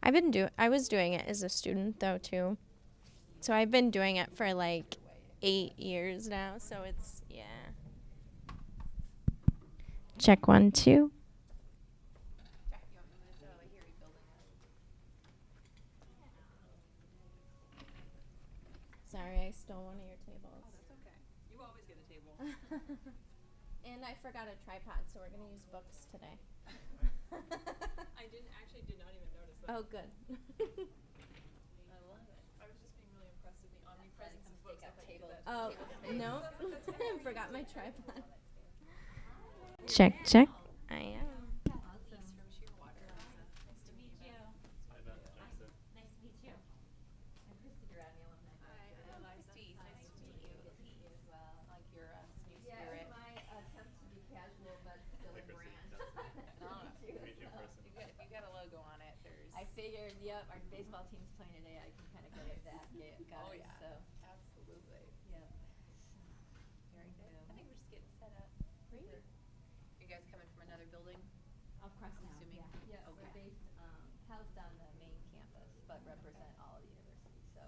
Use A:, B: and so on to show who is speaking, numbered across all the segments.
A: I was doing it as a student though too. So I've been doing it for like 8 years now. So it's, yeah. Check 1, 2. Sorry, I stole one of your tables.
B: Oh, that's okay. You always get a table.
A: And I forgot a tripod, so we're gonna use books today.
B: I did not even notice that.
A: Oh, good.
B: I love it. I was just being really impressed with the omnipresence of books. I thought you did that.
A: Oh, no. Forgot my
B: Tripod.
A: tripod. Check, check. I am.
B: He's from Shearwater. Nice to meet you.
C: Hi, Ben. Nice
D: Nice to meet you. I'm Christy Durrani, alumni.
B: Hi, Christy. Nice to meet you. Pete as well. I like your new spirit.
D: Yeah, my attempt to be casual, but still
C: Hi,
D: in
C: Chrissy.
D: brand.
B: No,
C: Meet you in person.
B: if you got a logo on it, there's.
D: I figured, yep, our baseball team's playing today. I can kind of go with that. Yeah, got
B: Oh
D: it.
B: yeah.
D: So,
B: Absolutely.
D: yep.
B: Very good. I think we're just getting set up.
D: Great.
B: You guys coming from another building?
D: Across
B: I'm
D: now.
B: assuming.
D: Yeah. Yeah. We're
B: Okay.
D: based housed on the main campus, but represent all of the university. So,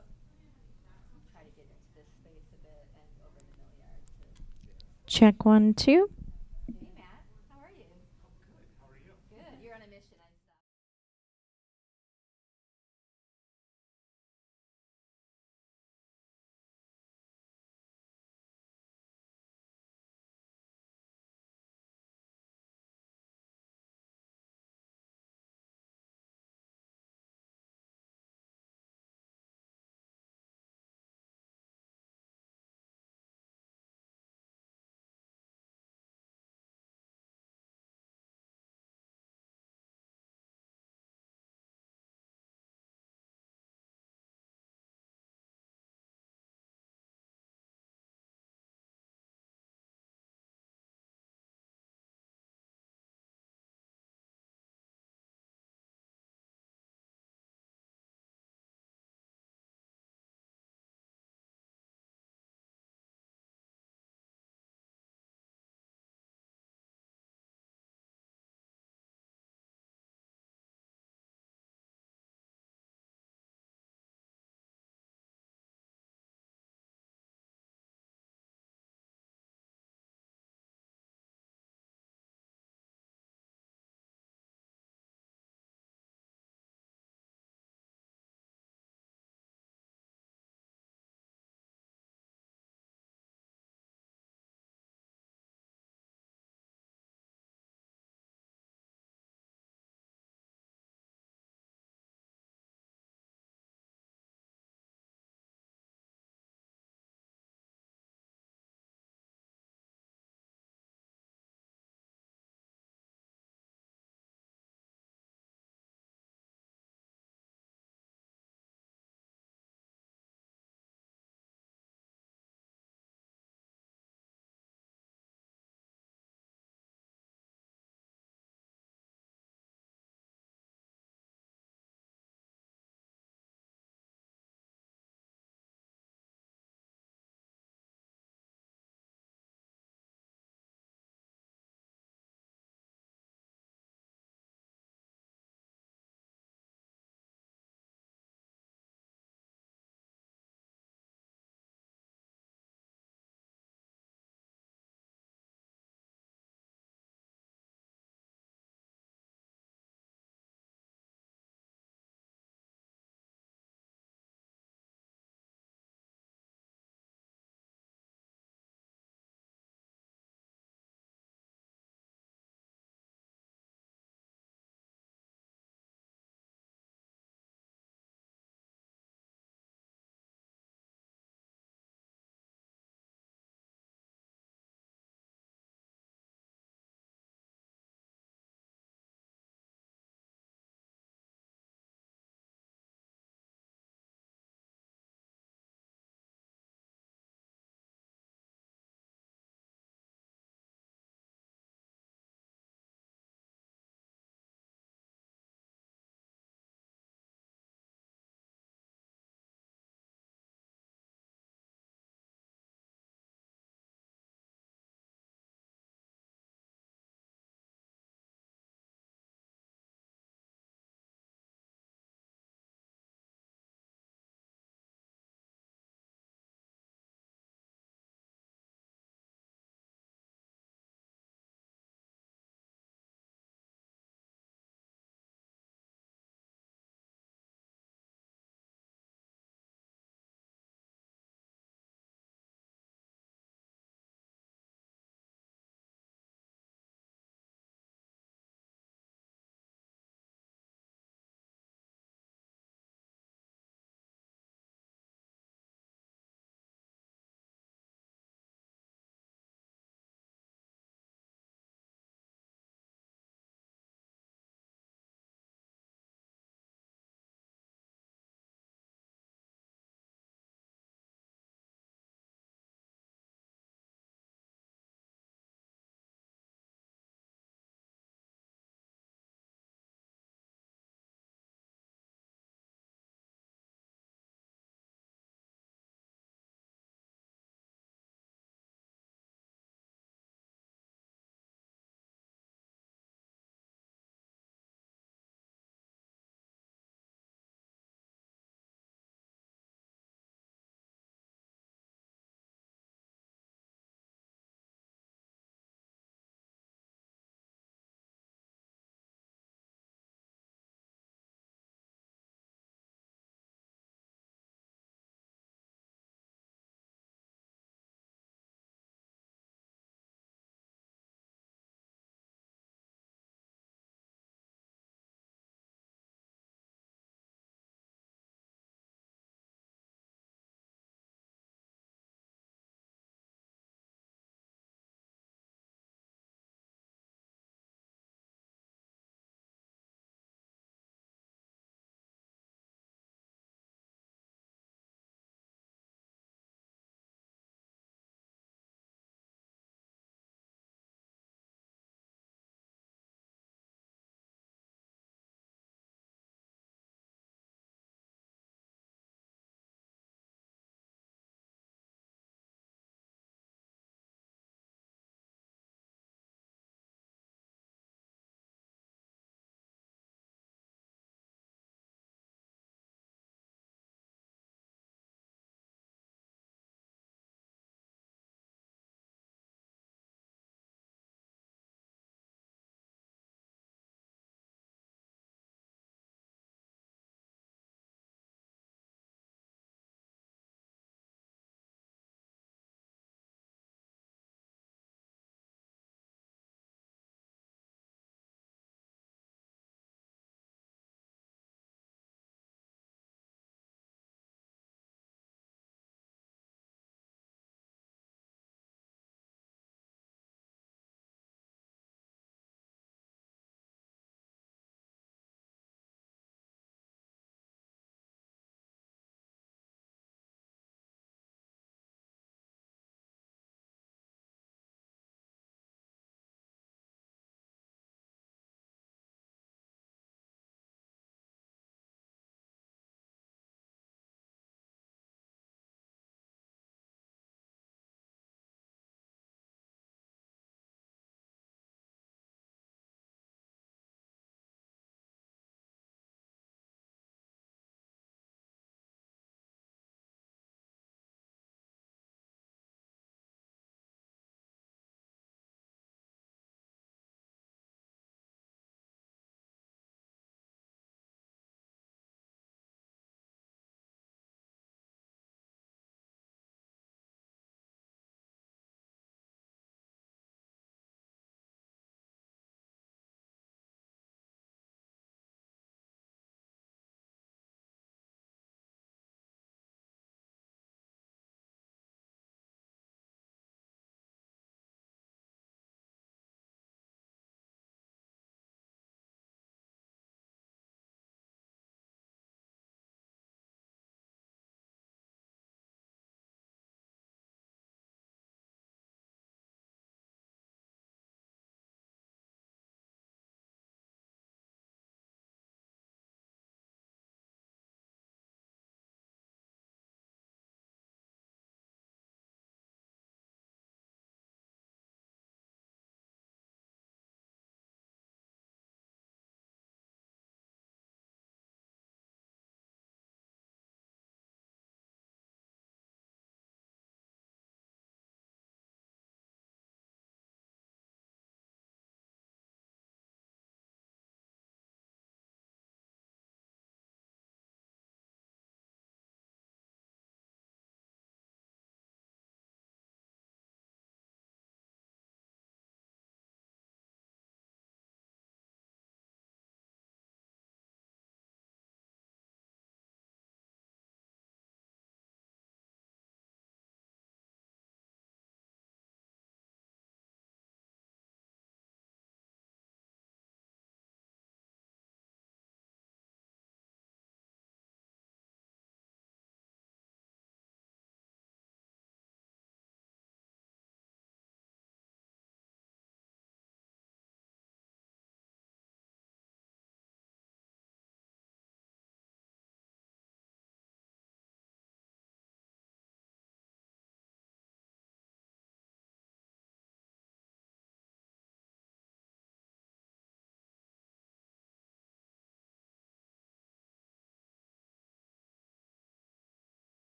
D: try to get into this space a bit and over in the mill yard to.
A: Check 1, 2.
D: Hey Matt, how are you?
C: Oh, good. How are you?
D: Good. You're on a mission.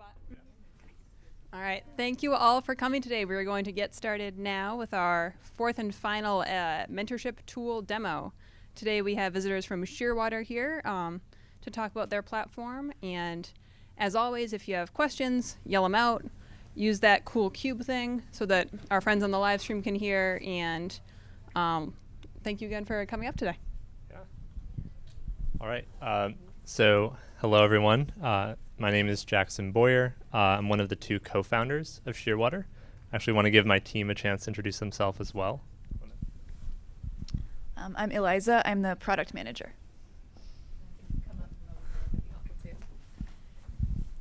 E: spot? All right, thank you all for coming today. We're going to get started now with our fourth and final mentorship tool demo. Today we have visitors from Shearwater here to talk about their platform. And as always, if you have questions, yell them out. Use that cool cube thing so that our friends on the live stream can hear. And thank you again for coming up today.
C: Yeah. All right. So hello, everyone. My name is Jackson Boyer. I'm one of the two co-founders of Shearwater. I actually want to give my team a chance to introduce themselves as well.
B: I'm Eliza. I'm the product manager.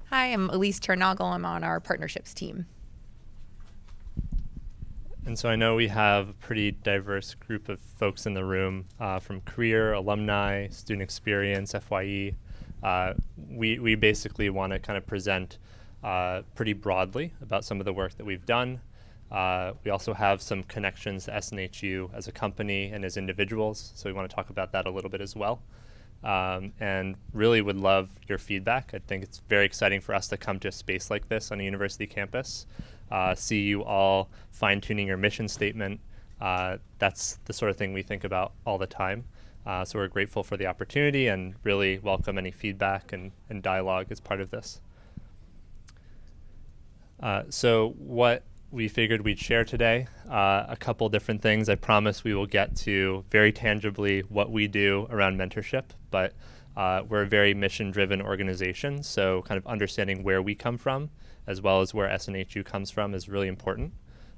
F: Hi, I'm Elise Turnagel. I'm on our partnerships team.
C: And so I know we have a pretty diverse group of folks in the room from career, alumni, student experience, FYE. We basically want to kind of present pretty broadly about some of the work that we've done. We also have some connections to SNHU as a company and as individuals, so we want to talk about that a little bit as well. And really would love your feedback. I think it's very exciting for us to come to a space like this on a university campus, see you all fine-tuning your mission statement. That's the sort of thing we think about all the time. So we're grateful for the opportunity and really welcome any feedback and dialogue as part of this. So what we figured we'd share today, a couple different things. I promise we will get to very tangibly what we do around mentorship, but we're a very mission-driven organization, so kind of understanding where we come from as well as where SNHU comes from is really important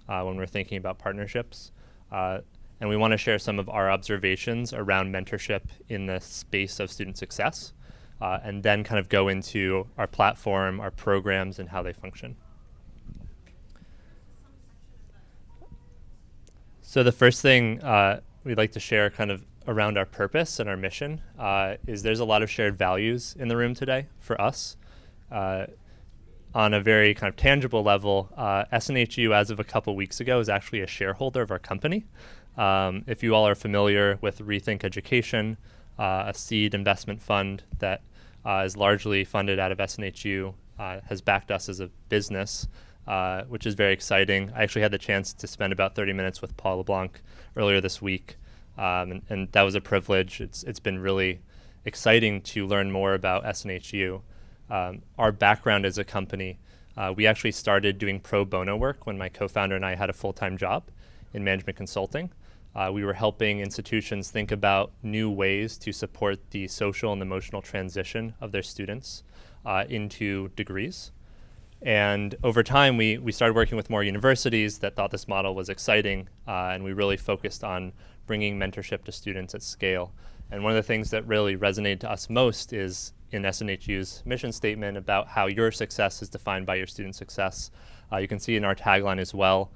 C: when we're thinking about partnerships. And we want to share some of our observations around mentorship in the space of student success, and then kind of go into our platform, our programs, and how they function. So the first thing we'd like to share kind of around our purpose and our mission is there's a lot of shared values in the room today for us. On a very kind of tangible level, SNHU as of a couple weeks ago is actually a shareholder of our company. If you all are familiar with Rethink Education, a seed investment fund that is largely funded out of SNHU, has backed us as a business, which is very exciting. I actually had the chance to spend about 30 minutes with Paul LeBlanc earlier this week, and that was a privilege. It's been really exciting to learn more about SNHU. Our background as a company, we actually started doing pro bono work when my co-founder and I had a full-time job in management consulting. We were helping institutions think about new ways to support the social and emotional transition of their students into degrees. And over time, we started working with more universities that thought this model was exciting, and we really focused on bringing mentorship to students at scale. And one of the things that really resonated to us most is in SNHU's mission statement about how your success is defined by your student success. You can see in our tagline as well,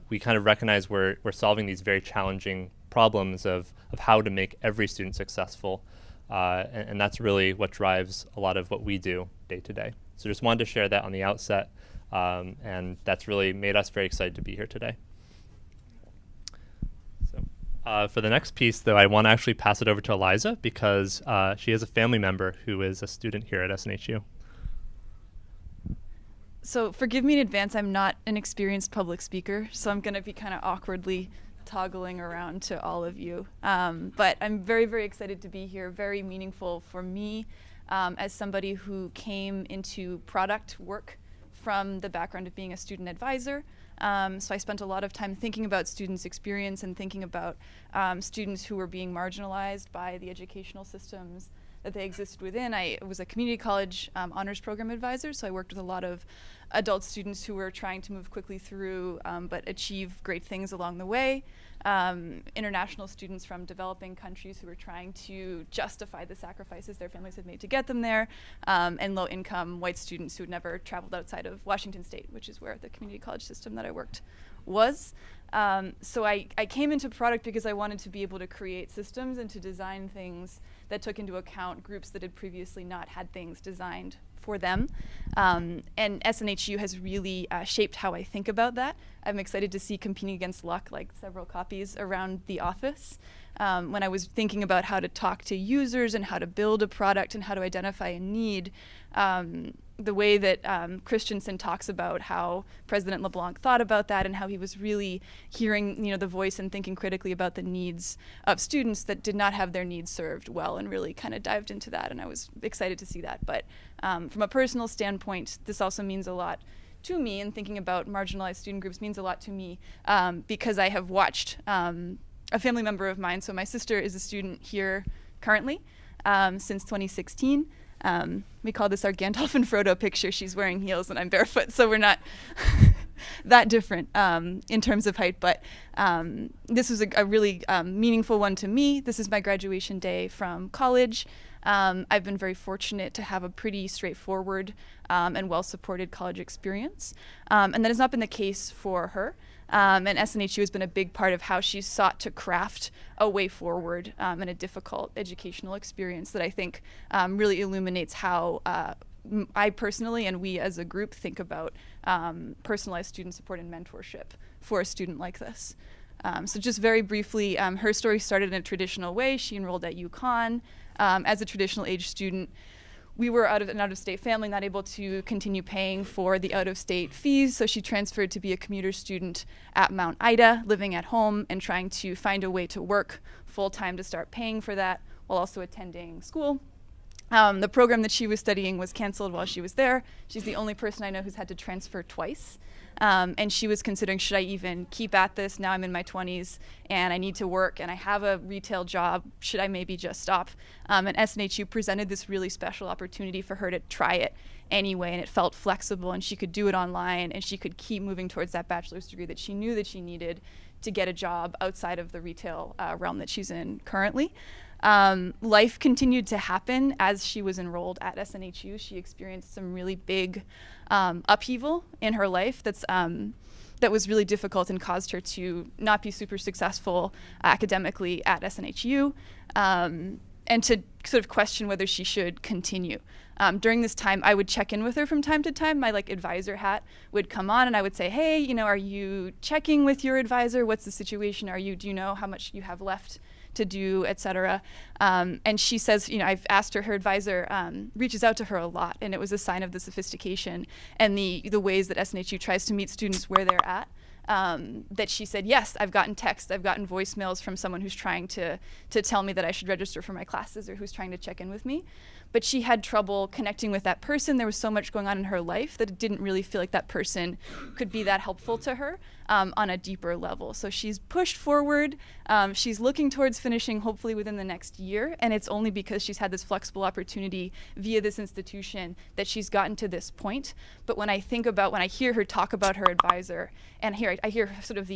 C: we kind of recognize we're solving these very challenging problems of how to make every student successful. And that's really what drives a lot of what we do day to day. So just wanted to share that on the outset, and that's really made us very excited to be here today. So for the next piece, though, I want to actually pass it over to Eliza because she has a family member who is a student here at SNHU.
B: So forgive me in advance, I'm not an experienced public speaker, so I'm going to be kind of awkwardly toggling around to all of you. But I'm very, very excited to be here, very meaningful for me as somebody who came into product work from the background of being a student advisor. So I spent a lot of time thinking about students' experience and thinking about students who were being marginalized by the educational systems that they existed within. I was a community college honors program advisor, so I worked with a lot of adult students who were trying to move quickly through but achieve great things along the way. International students from developing countries who were trying to justify the sacrifices their families had made to get them there, and low-income white students who had never traveled outside of Washington State, which is where the community college system that I worked was. So I came into product because I wanted to be able to create systems and to design things that took into account groups that had previously not had things designed for them. And SNHU has really shaped how I think about that. I'm excited to see Competing Against Luck, like several copies around the office. When I was thinking about how to talk to users and how to build a product and how to identify a need, the way that Christensen talks about how President LeBlanc thought about that and how he was really hearing, the voice and thinking critically about the needs of students that did not have their needs served well, and really kind of dived into that, and I was excited to see that. But from a personal standpoint, this also means a lot to me, and thinking about marginalized student groups means a lot to me because I have watched a family member of mine. So my sister is a student here currently since 2016. We call this our Gandalf and Frodo picture. She's wearing heels and I'm barefoot, so we're not that different in terms of height. But this was a really meaningful one to me. This is my graduation day from college. I've been very fortunate to have a pretty straightforward and well-supported college experience. And that has not been the case for her. And SNHU has been a big part of how she's sought to craft a way forward in a difficult educational experience that I think really illuminates how I personally and we as a group think about personalized student support and mentorship for a student like this. So just very briefly, her story started in a traditional way. She enrolled at UConn as a traditional age student. We were an out-of-state family, not able to continue paying for the out-of-state fees, so she transferred to be a commuter student at Mount Ida, living at home and trying to find a way to work full-time to start paying for that while also attending school. The program that she was studying was canceled while she was there. She's the only person I know who's had to transfer twice. And she was considering, should I even keep at this? Now I'm in my 20s and I need to work and I have a retail job. Should I maybe just stop? And SNHU presented this really special opportunity for her to try it anyway, and it felt flexible and she could do it online and she could keep moving towards that bachelor's degree that she knew that she needed to get a job outside of the retail realm that she's in currently. Life continued to happen as she was enrolled at SNHU. She experienced some really big upheaval in her life that was really difficult and caused her to not be super successful academically at SNHU, and to sort of question whether she should continue. During this time, I would check in with her from time to time. My advisor hat would come on and I would say, hey, are you checking with your advisor? What's the situation? Do you know how much you have left to do, et cetera? And she says, I've asked her advisor reaches out to her a lot, and it was a sign of the sophistication and the ways that SNHU tries to meet students where they're at. That she said, yes, I've gotten texts, I've gotten voicemails from someone who's trying to tell me that I should register for my classes or who's trying to check in with me. But she had trouble connecting with that person. There was so much going on in her life that it didn't really feel like that person could be that helpful to her on a deeper level. So she's pushed forward. She's looking towards finishing hopefully within the next year, and it's only because she's had this flexible opportunity via this institution that she's gotten to this point. But when I hear her talk about her advisor, and I hear sort of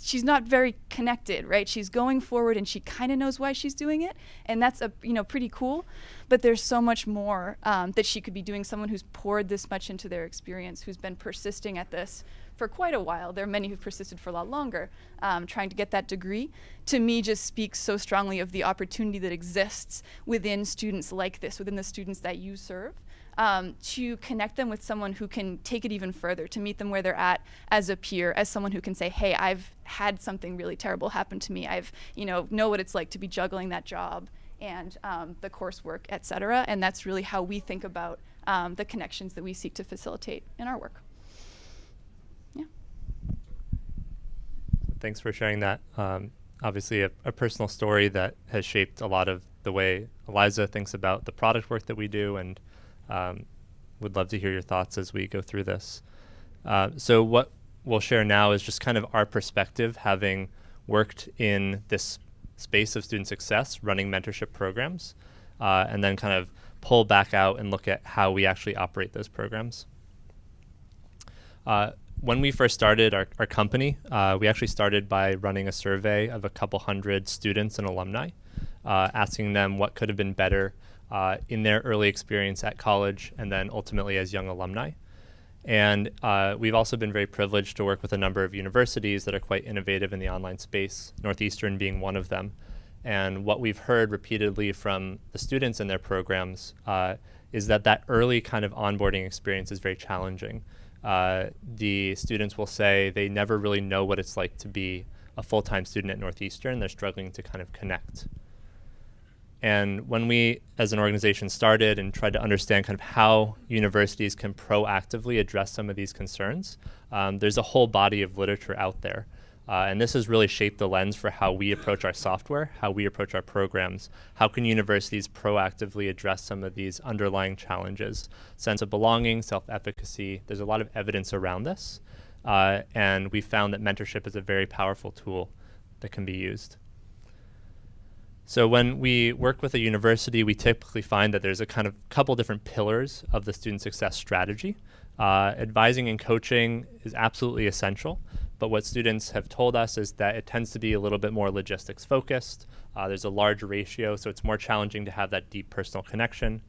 B: she's not very connected, right? She's going forward and she kind of knows why she's doing it, and that's pretty cool. But there's so much more that she could be doing. Someone who's poured this much into their experience, who's been persisting at this for quite a while. There are many who've persisted for a lot longer, trying to get that degree, to me just speaks so strongly of the opportunity that exists within students like this, within the students that you serve. To connect them with someone who can take it even further, to meet them where they're at as a peer, as someone who can say, hey, I've had something really terrible happen to me. I've, know what it's like to be juggling that job and the coursework, et cetera. And that's really how we think about the connections that we seek to facilitate in our work. Yeah.
C: Thanks for sharing that. Obviously a personal story that has shaped a lot of the way Eliza thinks about the product work that we do, and would love to hear your thoughts as we go through this. So what we'll share now is just kind of our perspective, having worked in this space of student success, running mentorship programs, and then kind of pull back out and look at how we actually operate those programs. When we first started our company, we actually started by running a survey of a couple hundred students and alumni, asking them what could have been better in their early experience at college and then ultimately as young alumni. And we've also been very privileged to work with a number of universities that are quite innovative in the online space, Northeastern being one of them. And what we've heard repeatedly from the students in their programs is that early kind of onboarding experience is very challenging. the students will say they never really know what it's like to be a full-time student at Northeastern. They're struggling to kind of connect. And when we, as an organization, started and tried to understand kind of how universities can proactively address some of these concerns, there's a whole body of literature out there. And this has really shaped the lens for how we approach our software, how we approach our programs. How can universities proactively address some of these underlying challenges? Sense of belonging, self-efficacy. There's a lot of evidence around this. And we found that mentorship is a very powerful tool that can be used. So when we work with a university, we typically find that there's a kind of couple different pillars of the student success strategy. Advising and coaching is absolutely essential, but what students have told us is that it tends to be a little bit more logistics focused. There's a large ratio, so it's more challenging to have that deep personal connection.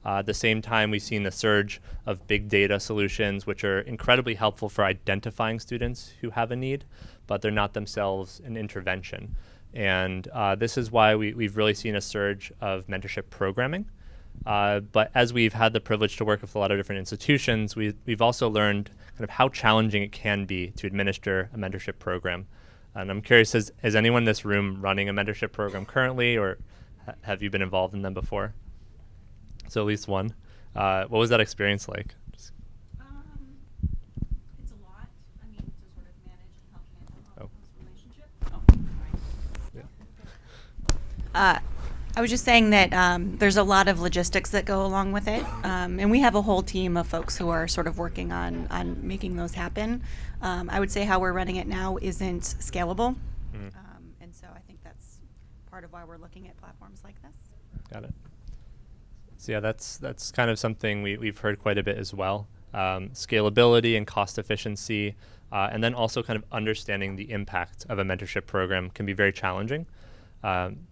C: At the same time, we've seen the surge of big data solutions, which are incredibly helpful for identifying students who have a need, but they're not themselves an intervention. And this is why we've really seen a surge of mentorship programming. But as we've had the privilege to work with a lot of different institutions, we've also learned kind of how challenging it can be to administer a mentorship program. And I'm curious, is anyone in this room running a mentorship program currently, or have you been involved in them before? So at least one. What was that experience like?
G: It's a lot. I mean, to sort of manage and help handle those relationships.
H: I was just saying that there's a lot of logistics that go along with it, and we have a whole team of folks who are sort of working on making those happen. I would say how we're running it now isn't scalable, and so I think that's part of why we're looking at platforms like this.
C: Got it. So yeah, that's kind of something we've heard quite a bit as well. Scalability and cost efficiency, and then also kind of understanding the impact of a mentorship program can be very challenging.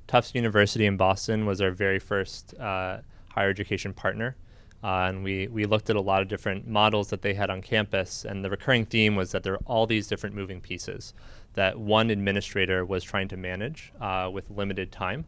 C: Tufts University in Boston was our very first higher education partner. And we looked at a lot of different models that they had on campus, and the recurring theme was that there are all these different moving pieces that one administrator was trying to manage with limited time.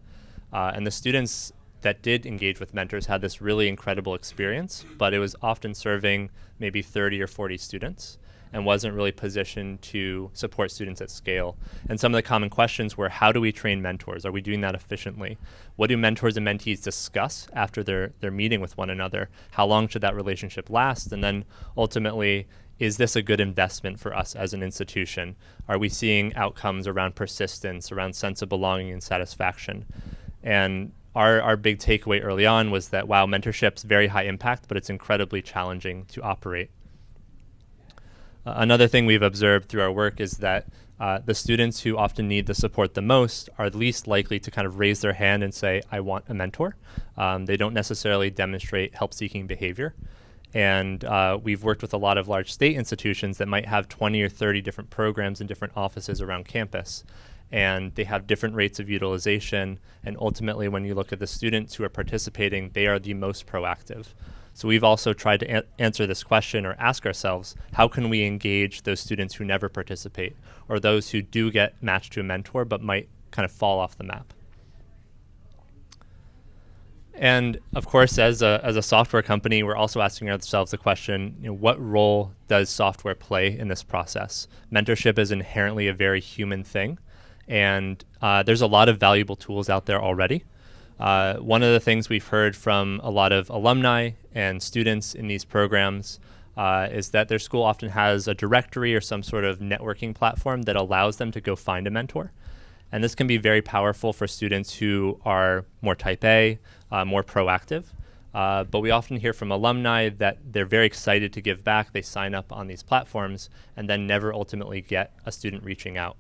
C: And the students that did engage with mentors had this really incredible experience, but it was often serving maybe 30 or 40 students and wasn't really positioned to support students at scale. And some of the common questions were, how do we train mentors? Are we doing that efficiently? What do mentors and mentees discuss after their meeting with one another? How long should that relationship last? And then ultimately, is this a good investment for us as an institution? Are we seeing outcomes around persistence, around sense of belonging and satisfaction? And our big takeaway early on was that, wow, mentorship's very high impact, but it's incredibly challenging to operate. Another thing we've observed through our work is that the students who often need the support the most are least likely to kind of raise their hand and say, I want a mentor. They don't necessarily demonstrate help-seeking behavior. And we've worked with a lot of large state institutions that might have 20 or 30 different programs in different offices around campus. And they have different rates of utilization. And ultimately, when you look at the students who are participating, they are the most proactive. So we've also tried to answer this question or ask ourselves, how can we engage those students who never participate, or those who do get matched to a mentor but might kind of fall off the map? And of course, as a software company, we're also asking ourselves the question, what role does software play in this process? Mentorship is inherently a very human thing, and there's a lot of valuable tools out there already. One of the things we've heard from a lot of alumni and students in these programs is that their school often has a directory or some sort of networking platform that allows them to go find a mentor. And this can be very powerful for students who are more type A, more proactive. But we often hear from alumni that they're very excited to give back. They sign up on these platforms and then never ultimately get a student reaching out.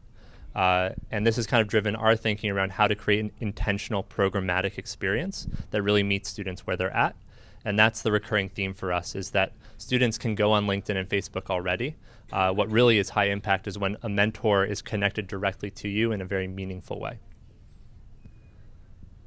C: And this has kind of driven our thinking around how to create an intentional programmatic experience that really meets students where they're at. And that's the recurring theme for us, is that students can go on LinkedIn and Facebook already. What really is high impact is when a mentor is connected directly to you in a very meaningful way.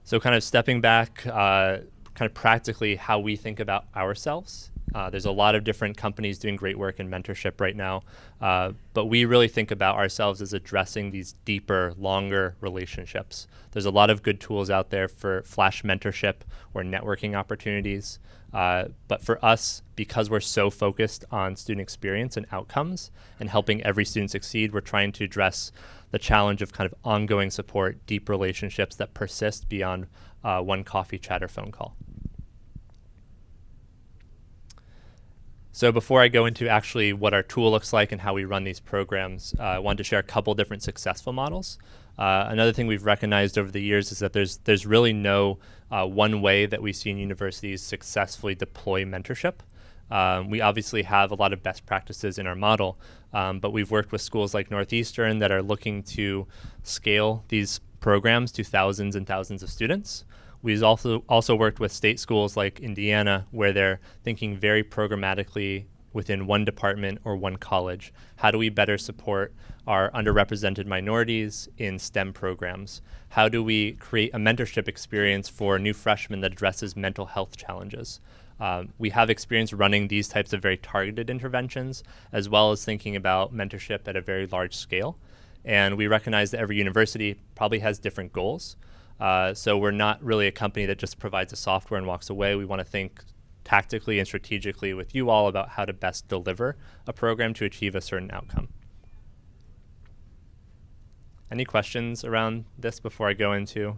C: So kind of stepping back, kind of practically how we think about ourselves There's a lot of different companies doing great work in mentorship right now, but we really think about ourselves as addressing these deeper, longer relationships. There's a lot of good tools out there for flash mentorship or networking opportunities, but for us, because we're so focused on student experience and outcomes and helping every student succeed, we're trying to address the challenge of kind of ongoing support, deep relationships that persist beyond one coffee chat or phone call. So before I go into actually what our tool looks like and how we run these programs, I wanted to share a couple different successful models. Another thing we've recognized over the years is that there's really no one way that we see in universities successfully deploy mentorship. We obviously have a lot of best practices in our model, but we've worked with schools like Northeastern that are looking to scale these programs to thousands and thousands of students. We've also worked with state schools like Indiana, where they're thinking very programmatically within one department or one college. How do we better support our underrepresented minorities in STEM programs? How do we create a mentorship experience for new freshmen that addresses mental health challenges? We have experience running these types of very targeted interventions, as well as thinking about mentorship at a very large scale. And we recognize that every university probably has different goals. So we're not really a company that just provides the software and walks away. We want to think tactically and strategically with you all about how to best deliver a program to achieve a certain outcome. Any questions around this before I go into?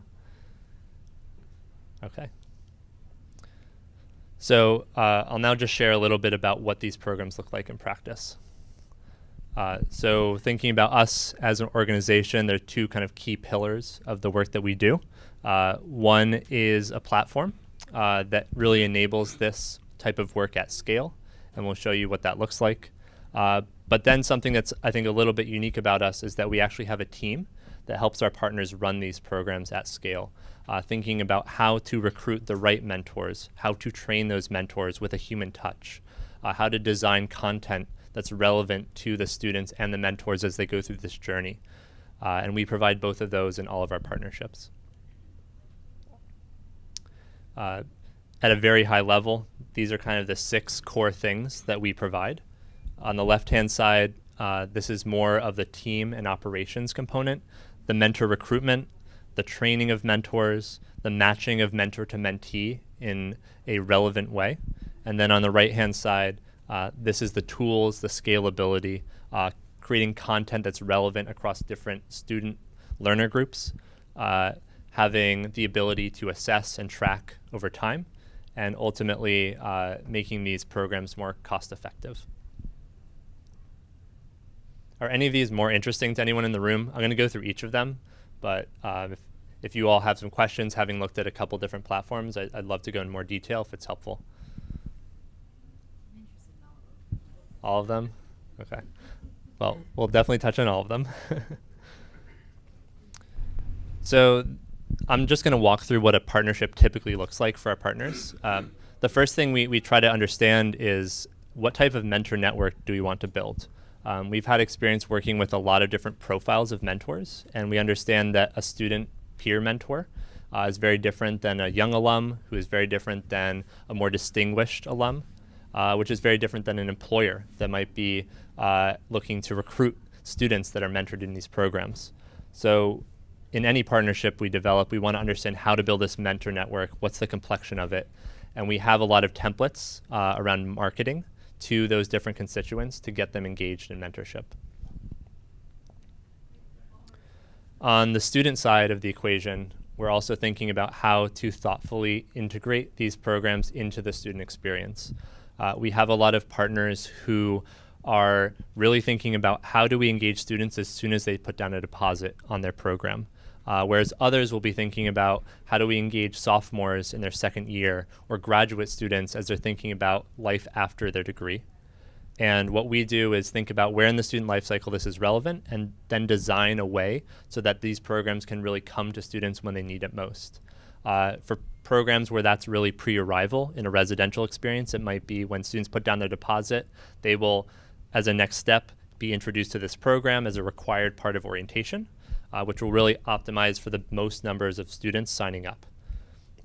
C: Okay. So I'll now just share a little bit about what these programs look like in practice. So thinking about us as an organization, there are two kind of key pillars of the work that we do. One is a platform that really enables this type of work at scale, and we'll show you what that looks like. But then something that's, I think, a little bit unique about us is that we actually have a team that helps our partners run these programs at scale, thinking about how to recruit the right mentors, how to train those mentors with a human touch, how to design content that's relevant to the students and the mentors as they go through this journey. And we provide both of those in all of our partnerships. At a very high level, these are kind of the 6 core things that we provide. On the left-hand side, this is more of the team and operations component, the mentor recruitment, the training of mentors, the matching of mentor to mentee in a relevant way. And then on the right-hand side, this is the tools, the scalability, creating content that's relevant across different student learner groups, having the ability to assess and track over time, and ultimately making these programs more cost-effective. Are any of these more interesting to anyone in the room? I'm going to go through each of them, but if you all have some questions, having looked at a couple different platforms, I'd love to go in more detail if it's helpful. All of them? Okay. Well, we'll definitely touch on all of them. So I'm just going to walk through what a partnership typically looks like for our partners. The first thing we try to understand is what type of mentor network do we want to build? We've had experience working with a lot of different profiles of mentors, and we understand that a student peer mentor is very different than a young alum, who is very different than a more distinguished alum, which is very different than an employer that might be looking to recruit students that are mentored in these programs. So in any partnership we develop, we want to understand how to build this mentor network, what's the complexion of it, and we have a lot of templates around marketing to those different constituents to get them engaged in mentorship. On the student side of the equation, we're also thinking about how to thoughtfully integrate these programs into the student experience. We have a lot of partners who are really thinking about how do we engage students as soon as they put down a deposit on their program, whereas others will be thinking about how do we engage sophomores in their second year or graduate students as they're thinking about life after their degree. And what we do is think about where in the student life cycle this is relevant and then design a way so that these programs can really come to students when they need it most. For programs where that's really pre-arrival in a residential experience, it might be when students put down their deposit, they will, as a next step, be introduced to this program as a required part of orientation, which will really optimize for the most numbers of students signing up.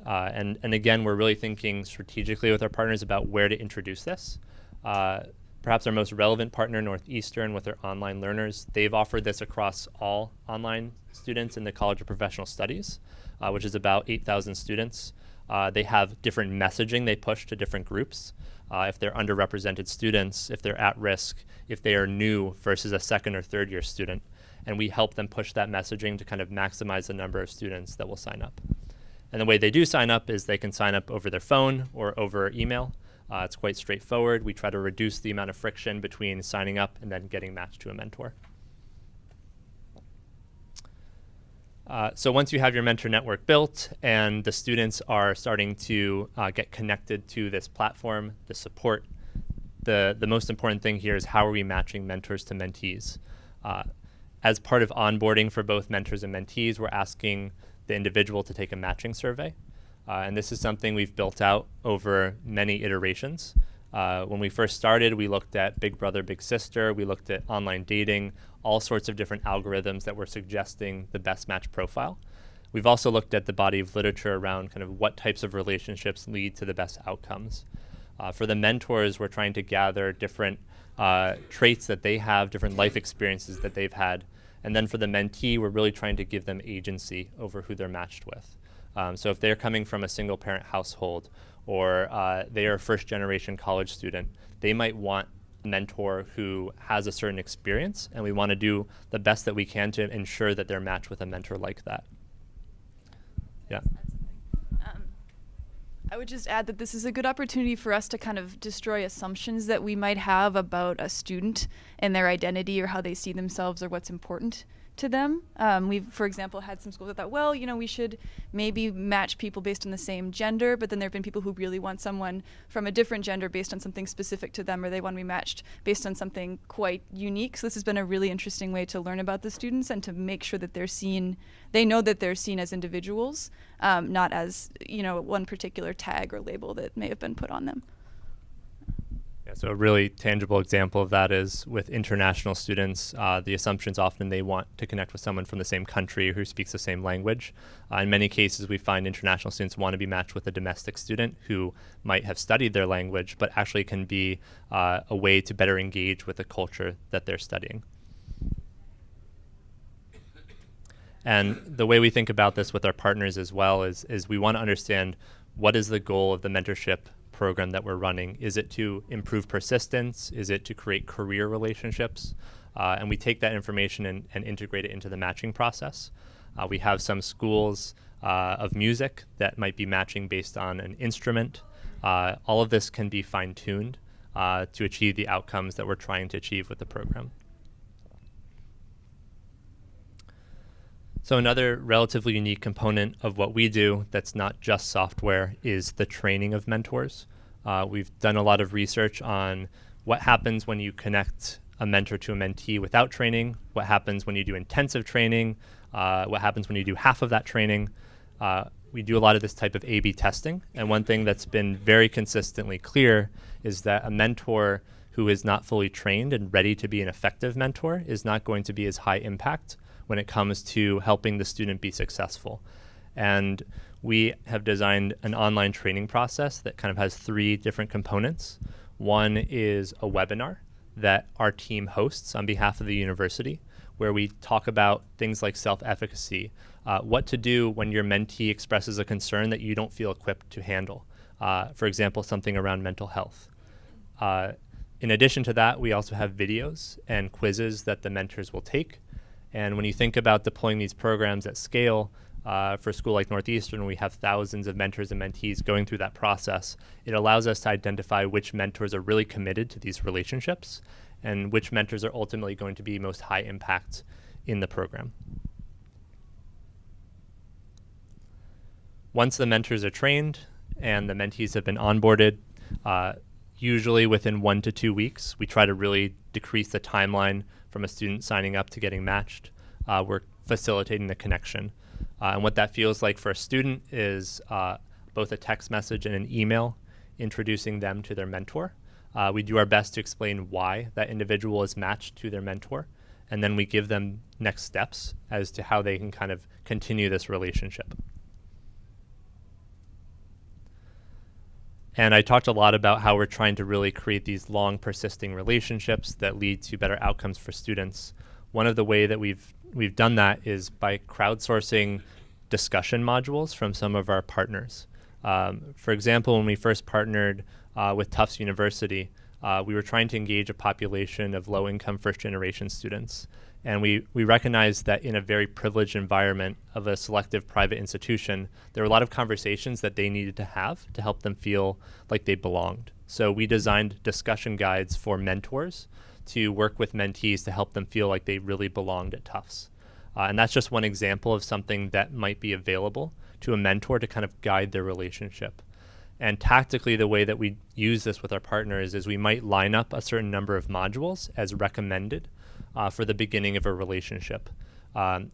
C: And again, we're really thinking strategically with our partners about where to introduce this. Perhaps our most relevant partner, Northeastern, with their online learners, they've offered this across all online students in the College of Professional Studies, which is about 8,000 students. They have different messaging they push to different groups. If they're underrepresented students, if they're at risk, if they are new versus a second or third year student. And we help them push that messaging to kind of maximize the number of students that will sign up. And the way they do sign up is they can sign up over their phone or over email. It's quite straightforward. We try to reduce the amount of friction between signing up and then getting matched to a mentor. So once you have your mentor network built and the students are starting to get connected to this platform, the support, the most important thing here is how are we matching mentors to mentees. As part of onboarding for both mentors and mentees, we're asking the individual to take a matching survey. And this is something we've built out over many iterations. When we first started, we looked at Big Brother, Big Sister. We looked at online dating, all sorts of different algorithms that were suggesting the best match profile. We've also looked at the body of literature around kind of what types of relationships lead to the best outcomes. For the mentors, we're trying to gather different traits that they have, different life experiences that they've had. And then for the mentee, we're really trying to give them agency over who they're matched with. So if they're coming from a single parent household or they are a first generation college student, they might want a mentor who has a certain experience, and we want to do the best that we can to ensure that they're matched with a mentor like that. Yeah.
B: I would just add that this is a good opportunity for us to kind of destroy assumptions that we might have about a student and their identity or how they see themselves or what's important to them. We've, for example, had some schools that thought, well, you know, we should maybe match people based on the same gender, but then there have been people who really want someone from a different gender based on something specific to them, or they want to be matched based on something quite unique. So this has been a really interesting way to learn about the students and to make sure that they're seen, they know that they're seen as individuals, not as, you know, one particular tag or label that may have been put on them.
C: Yeah, so a really tangible example of that is with international students, the assumption is often they want to connect with someone from the same country who speaks the same language. In many cases, we find international students want to be matched with a domestic student who might have studied their language, but actually can be a way to better engage with the culture that they're studying. And the way we think about this with our partners as well is we want to understand what is the goal of the mentorship program that we're running. Is it to improve persistence? Is it to create career relationships? And we take that information and integrate it into the matching process. We have some schools of music that might be matching based on an instrument. All of this can be fine-tuned to achieve the outcomes that we're trying to achieve with the program. So another relatively unique component of what we do that's not just software is the training of mentors. We've done a lot of research on what happens when you connect a mentor to a mentee without training, what happens when you do intensive training, what happens when you do half of that training. We do a lot of this type of A/B testing, and one thing that's been very consistently clear is that a mentor who is not fully trained and ready to be an effective mentor is not going to be as high impact when it comes to helping the student be successful. And we have designed an online training process that kind of has three different components. One is a webinar that our team hosts on behalf of the university, where we talk about things like self-efficacy, what to do when your mentee expresses a concern that you don't feel equipped to handle. For example, something around mental health. In addition to that, we also have videos and quizzes that the mentors will take. And when you think about deploying these programs at scale, for a school like Northeastern, we have thousands of mentors and mentees going through that process. It allows us to identify which mentors are really committed to these relationships and which mentors are ultimately going to be most high impact in the program. Once the mentors are trained and the mentees have been onboarded, usually within 1 to 2 weeks, we try to really decrease the timeline from a student signing up to getting matched. We're facilitating the connection. And what that feels like for a student is both a text message and an email introducing them to their mentor. We do our best to explain why that individual is matched to their mentor, and then we give them next steps as to how they can kind of continue this relationship. And I talked a lot about how we're trying to really create these long persisting relationships that lead to better outcomes for students. One of the way that we've done that is by crowdsourcing discussion modules from some of our partners. For example, when we first partnered with Tufts University, we were trying to engage a population of low-income first-generation students. And we recognized that in a very privileged environment of a selective private institution, there were a lot of conversations that they needed to have to help them feel like they belonged. So we designed discussion guides for mentors to work with mentees to help them feel like they really belonged at Tufts. And that's just one example of something that might be available to a mentor to kind of guide their relationship. And tactically, the way that we use this with our partners is we might line up a certain number of modules as recommended for the beginning of a relationship.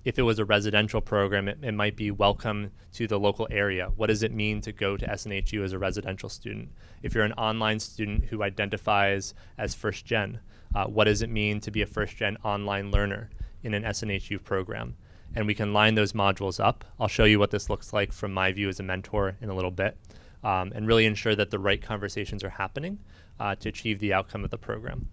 C: If it was a residential program, it might be welcome to the local area. What does it mean to go to SNHU as a residential student? If you're an online student who identifies as first gen, what does it mean to be a first gen online learner in an SNHU program? And we can line those modules up. I'll show you what this looks like from my view as a mentor in a little bit, and really ensure that the right conversations are happening to achieve the outcome of the program.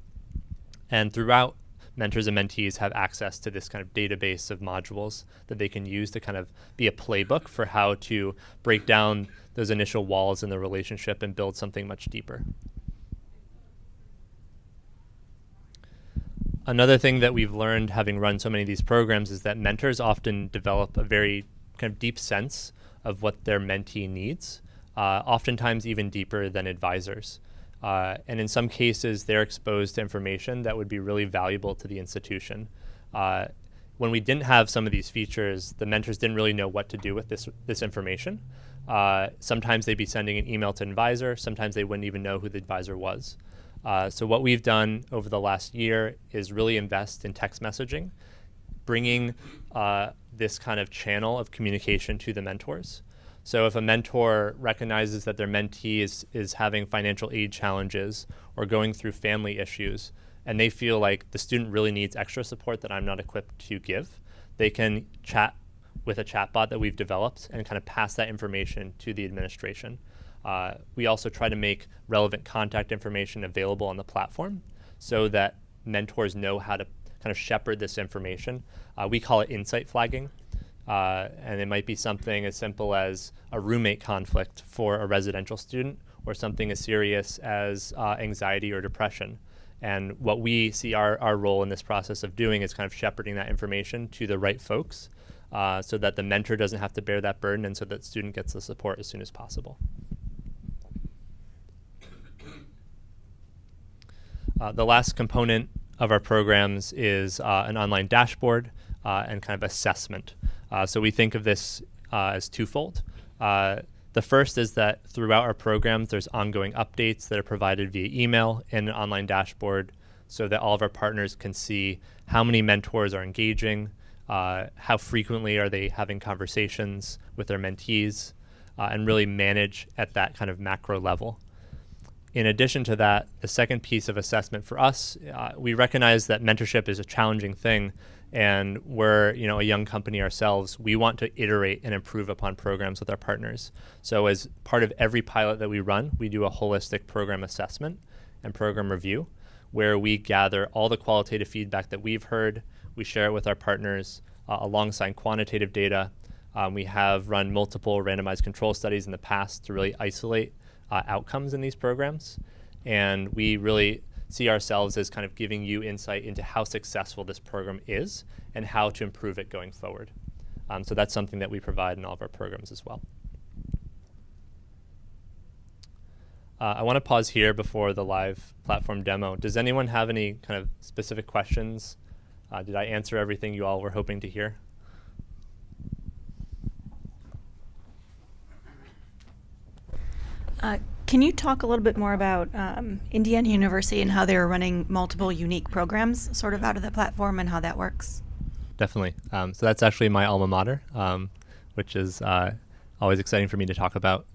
C: And throughout, mentors and mentees have access to this kind of database of modules that they can use to kind of be a playbook for how to break down those initial walls in the relationship and build something much deeper. Another thing that we've learned having run so many of these programs is that mentors often develop a very kind of deep sense of what their mentee needs, oftentimes even deeper than advisors. And in some cases, they're exposed to information that would be really valuable to the institution. When we didn't have some of these features, the mentors didn't really know what to do with this information. Sometimes they'd be sending an email to an advisor. Sometimes they wouldn't even know who the advisor was. So what we've done over the last year is really invest in text messaging, bringing this kind of channel of communication to the mentors. So if a mentor recognizes that their mentee is having financial aid challenges or going through family issues, and they feel like the student really needs extra support that I'm not equipped to give, they can chat with a chatbot that we've developed and kind of pass that information to the administration. We also try to make relevant contact information available on the platform so that mentors know how to kind of shepherd this information. We call it insight flagging. And it might be something as simple as a roommate conflict for a residential student or something as serious as anxiety or depression. And what we see our role in this process of doing is kind of shepherding that information to the right folks so that the mentor doesn't have to bear that burden and so that the student gets the support as soon as possible. The last component of our programs is an online dashboard and kind of assessment. So we think of this as twofold. The first is that throughout our programs, there's ongoing updates that are provided via email and an online dashboard so that all of our partners can see how many mentors are engaging, how frequently are they having conversations with their mentees, and really manage at that kind of macro level. In addition to that, the second piece of assessment for us, we recognize that mentorship is a challenging thing, and we're a young company ourselves. We want to iterate and improve upon programs with our partners. So as part of every pilot that we run, we do a holistic program assessment and program review where we gather all the qualitative feedback that we've heard. We share it with our partners alongside quantitative data. We have run multiple randomized control studies in the past to really isolate outcomes in these programs. And we really see ourselves as kind of giving you insight into how successful this program is and how to improve it going forward. So that's something that we provide in all of our programs as well. I want to pause here before the live platform demo. Does anyone have any kind of specific questions? Did I answer everything you all were hoping to hear?
H: Can you talk a little bit more about Indiana University and how they were running multiple unique programs sort of out of the platform and how that works?
C: Definitely. So that's actually my alma mater, which is always exciting for me to talk about.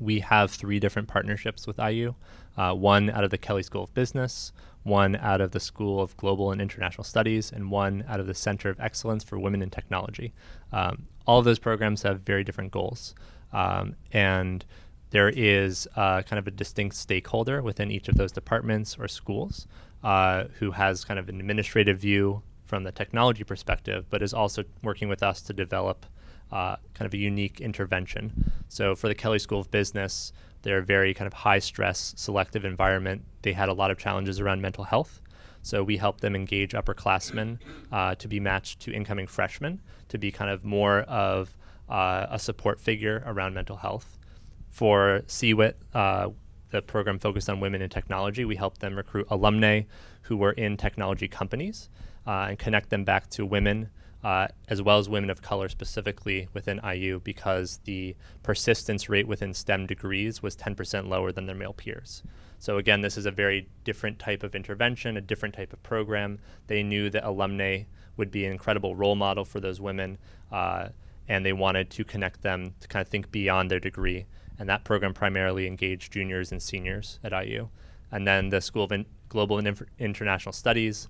C: We have 3 different partnerships with IU, one out of the Kelley School of Business, one out of the School of Global and International Studies, and one out of the Center of Excellence for Women in Technology. All of those programs have very different goals. And there is kind of a distinct stakeholder within each of those departments or schools who has kind of an administrative view from the technology perspective, but is also working with us to develop kind of a unique intervention. So for the Kelley School of Business, they're a very kind of high stress, selective environment. They had a lot of challenges around mental health. So we help them engage upperclassmen to be matched to incoming freshmen to be kind of more of a support figure around mental health. For CWIT, the program focused on women in technology, we help them recruit alumni who were in technology companies and connect them back to women as well as women of color specifically within IU, because the persistence rate within STEM degrees was 10% lower than their male peers. So again, this is a very different type of intervention, a different type of program. They knew that alumni would be an incredible role model for those women, and they wanted to connect them to kind of think beyond their degree. And that program primarily engaged juniors and seniors at IU. And then the School of Global and International Studies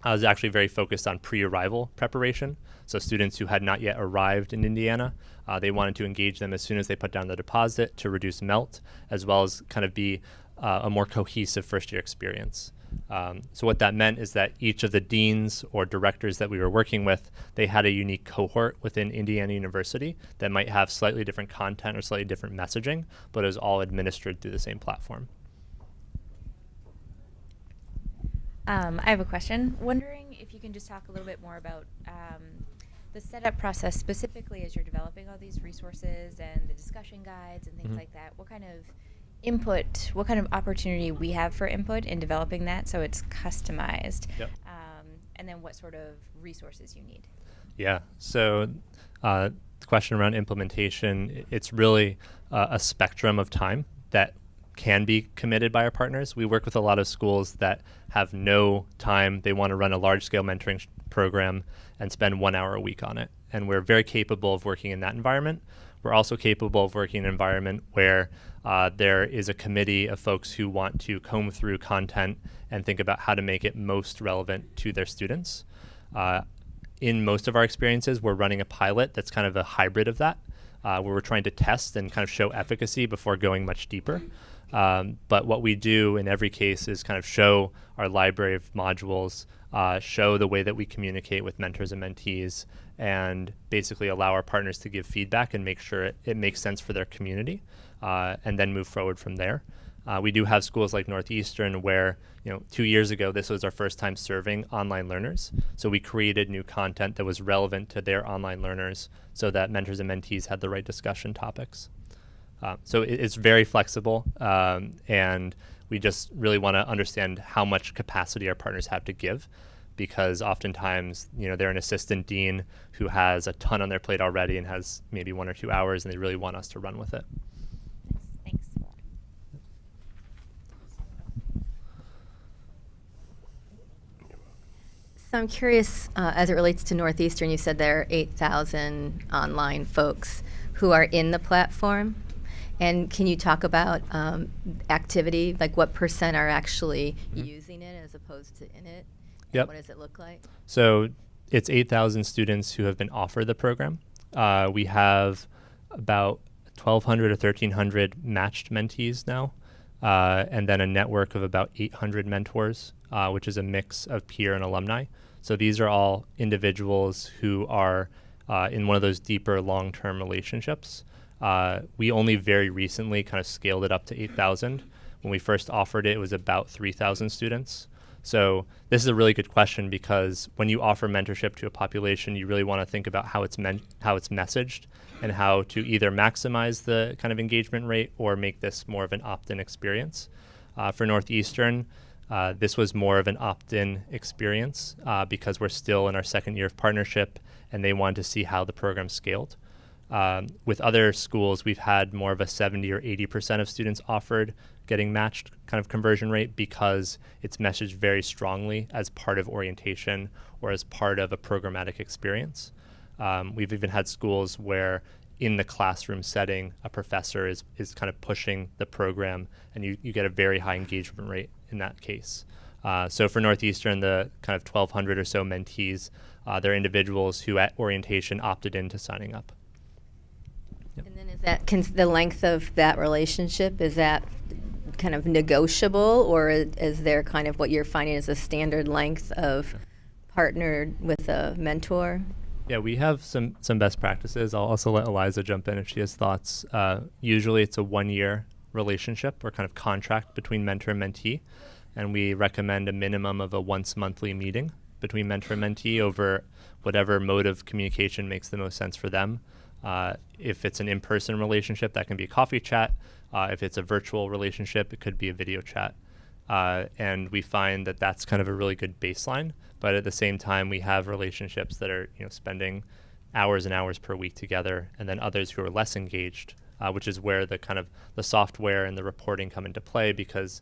C: was actually very focused on pre-arrival preparation. So students who had not yet arrived in Indiana, they wanted to engage them as soon as they put down the deposit to reduce melt, as well as kind of be a more cohesive first-year experience. So what that meant is that each of the deans or directors that we were working with, they had a unique cohort within Indiana University that might have slightly different content or slightly different messaging, but it was all administered through the same platform.
I: I have a question. Wondering if you can just talk a little bit more about the setup process, specifically as you're developing all these resources and the discussion guides and things like that. What kind of input, what kind of opportunity we have for input in developing that so it's customized?
C: Yep.
I: And then what sort of resources you need?
C: Yeah, so the question around implementation, it's really a spectrum of time that can be committed by our partners. We work with a lot of schools that have no time. They want to run a large-scale mentoring program and spend 1 hour a week on it. And we're very capable of working in that environment. We're also capable of working in an environment where there is a committee of folks who want to comb through content and think about how to make it most relevant to their students. In most of our experiences, we're running a pilot that's kind of a hybrid of that, where we're trying to test and kind of show efficacy before going much deeper. But what we do in every case is kind of show our library of modules, show the way that we communicate with mentors and mentees, and basically allow our partners to give feedback and make sure it makes sense for their community, and then move forward from there. We do have schools like Northeastern where, 2 years ago, this was our first time serving online learners. So we created new content that was relevant to their online learners so that mentors and mentees had the right discussion topics. So it's very flexible, and we just really want to understand how much capacity our partners have to give, because oftentimes, they're an assistant dean who has a ton on their plate already and has maybe 1 or 2 hours, and they really want us to run with it.
I: Thanks.
D: So I'm curious, as it relates to Northeastern, you said there are 8,000 online folks who are in the platform. And can you talk about activity, like what % are actually using it as opposed to in it?
C: Yep.
D: What does it look like?
C: So it's 8,000 students who have been offered the program. We have about 1,200 or 1,300 matched mentees now, and then a network of about 800 mentors, which is a mix of peer and alumni. So these are all individuals who are in one of those deeper long-term relationships. We only very recently kind of scaled it up to 8,000. When we first offered it, it was about 3,000 students. So this is a really good question, because when you offer mentorship to a population, you really want to think about how it's messaged and how to either maximize the kind of engagement rate or make this more of an opt-in experience. For Northeastern, this was more of an opt-in experience because we're still in our second year of partnership, and they wanted to see how the program scaled. With other schools, we've had more of a 70 or 80% of students offered getting matched kind of conversion rate, because it's messaged very strongly as part of orientation or as part of a programmatic experience. We've even had schools where in the classroom setting, a professor is kind of pushing the program, and you get a very high engagement rate in that case. So for Northeastern, the kind of 1,200 or so mentees, they're individuals who at orientation opted into signing up. Yep.
D: And then as The length of that relationship, is that kind of negotiable, or is there kind of what you're finding as a standard length of partnered with a mentor?
C: Yeah, we have some best practices. I'll also let Eliza jump in if she has thoughts. Usually it's a 1-year relationship or kind of contract between mentor and mentee, and we recommend a minimum of a once monthly meeting between mentor and mentee over whatever mode of communication makes the most sense for them. If it's an in-person relationship, that can be a coffee chat. If it's a virtual relationship, it could be a video chat. And we find that that's kind of a really good baseline. But at the same time, we have relationships that are, spending hours and hours per week together, and then others who are less engaged, which is where the kind of the software and the reporting come into play, because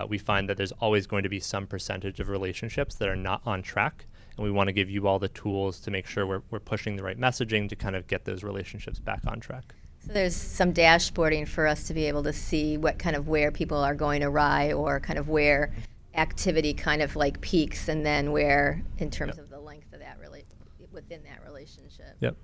C: we find that there's always going to be some percentage of relationships that are not on track. And we want to give you all the tools to make sure we're pushing the right messaging to kind of get those relationships back on track.
D: So there's some dashboarding for us to be able to see what kind of where people are going awry, or kind of where activity kind of like peaks, and then where in terms of the length of that within that relationship.
C: Yep.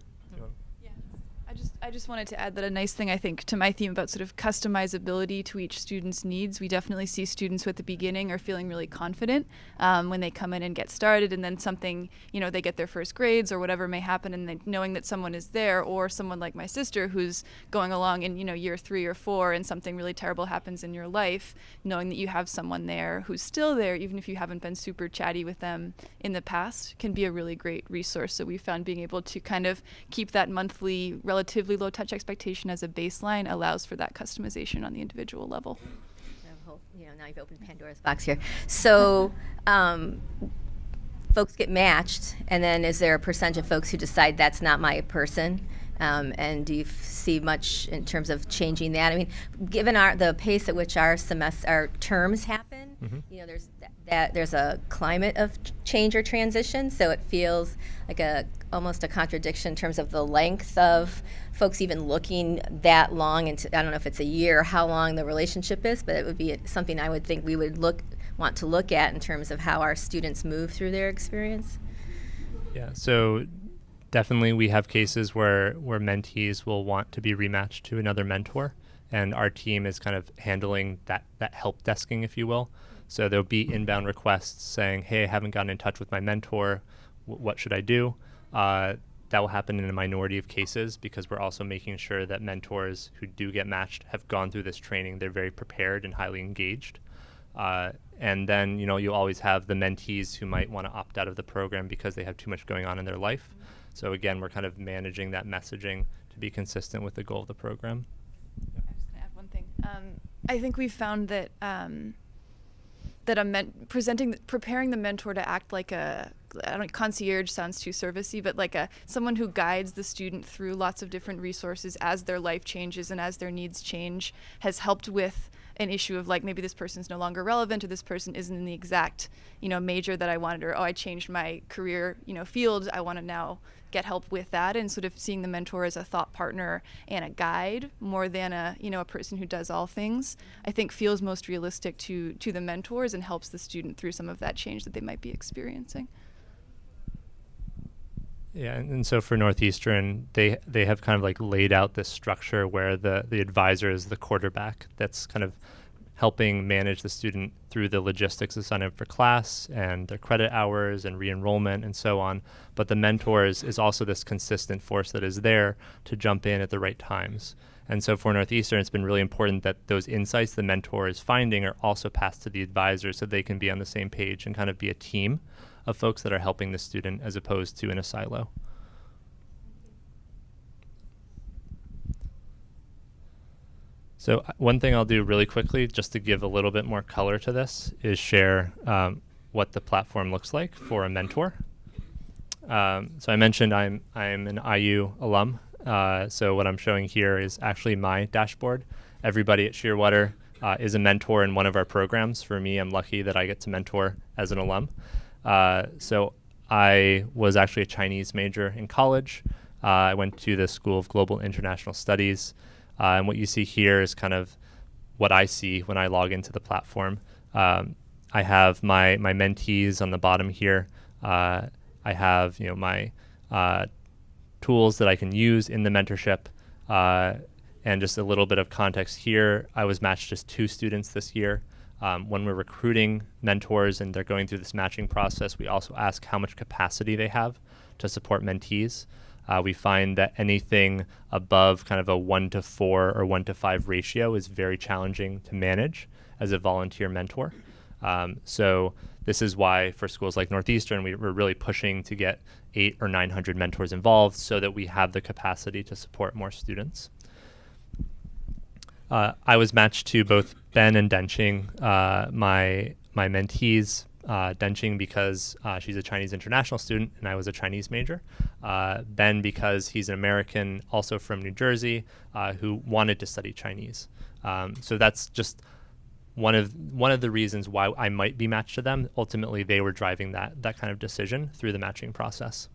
B: I just wanted to add that a nice thing, I think, to my theme about sort of customizability to each student's needs. We definitely see students who at the beginning are feeling really confident when they come in and get started, and then something, they get their first grades or whatever may happen, and then knowing that someone is there, or someone like my sister who's going along in, year 3 or 4, and something really terrible happens in your life, knowing that you have someone there who's still there, even if you haven't been super chatty with them in the past, can be a really great resource. So we found being able to kind of keep that monthly, relatively low touch expectation as a baseline allows for that customization on the individual level.
D: Now you've opened Pandora's box here. So folks get matched, and then is there a percentage of folks who decide that's not my person? And do you see much in terms of changing that? I mean, given the pace at which our terms happen, there's a climate of change or transition. So it feels like almost a contradiction in terms of the length of folks even looking that long into. I don't know if it's a year or how long the relationship is, but it would be something I would think we would want to look at in terms of how our students move through their experience.
C: Yeah. So definitely we have cases where mentees will want to be rematched to another mentor, and our team is kind of handling that help desking, if you will. So there'll be inbound requests saying, hey, I haven't gotten in touch with my mentor. What should I do? That will happen in a minority of cases, because we're also making sure that mentors who do get matched have gone through this training. They're very prepared and highly engaged. And then, you'll always have the mentees who might want to opt out of the program because they have too much going on in their life. So again, we're kind of managing that messaging to be consistent with the goal of the program.
B: I'm just going to add one thing. I think we found that preparing the mentor to act like concierge sounds too servicey, but like someone who guides the student through lots of different resources as their life changes and as their needs change, has helped with an issue of like, maybe this person's no longer relevant, or this person isn't in the exact, major that I wanted, or I changed my career, field. I want to now get help with that, and sort of seeing the mentor as a thought partner and a guide more than a person who does all things, I think feels most realistic to the mentors and helps the student through some of that change that they might be experiencing.
C: Yeah, and so for Northeastern, they have kind of like laid out this structure where the advisor is the quarterback that's kind of helping manage the student through the logistics of signing up for class and their credit hours and re-enrollment and so on. But the mentor is also this consistent force that is there to jump in at the right times. And so for Northeastern, it's been really important that those insights the mentor is finding are also passed to the advisor, so they can be on the same page and kind of be a team of folks that are helping the student as opposed to in a silo. So one thing I'll do really quickly, just to give a little bit more color to this, is share what the platform looks like for a mentor. So I mentioned I'm an IU alum. So what I'm showing here is actually my dashboard. Everybody at Shearwater is a mentor in one of our programs. For me, I'm lucky that I get to mentor as an alum. So I was actually a Chinese major in college. I went to the School of Global International Studies. And what you see here is kind of what I see when I log into the platform. I have my mentees on the bottom here. I have my tools that I can use in the mentorship. And just a little bit of context here, I was matched just 2 students this year. When we're recruiting mentors and they're going through this matching process, we also ask how much capacity they have to support mentees. We find that anything above kind of a 1-to-4 or 1-to-5 ratio is very challenging to manage as a volunteer mentor. So this is why for schools like Northeastern, we're really pushing to get 800 or 900 mentors involved so that we have the capacity to support more students. I was matched to both Ben and Denching, my mentees. Denching because she's a Chinese international student and I was a Chinese major. Ben because he's an American, also from New Jersey, who wanted to study Chinese. So that's just one of the reasons why I might be matched to them. Ultimately, they were driving that kind of decision through the matching process.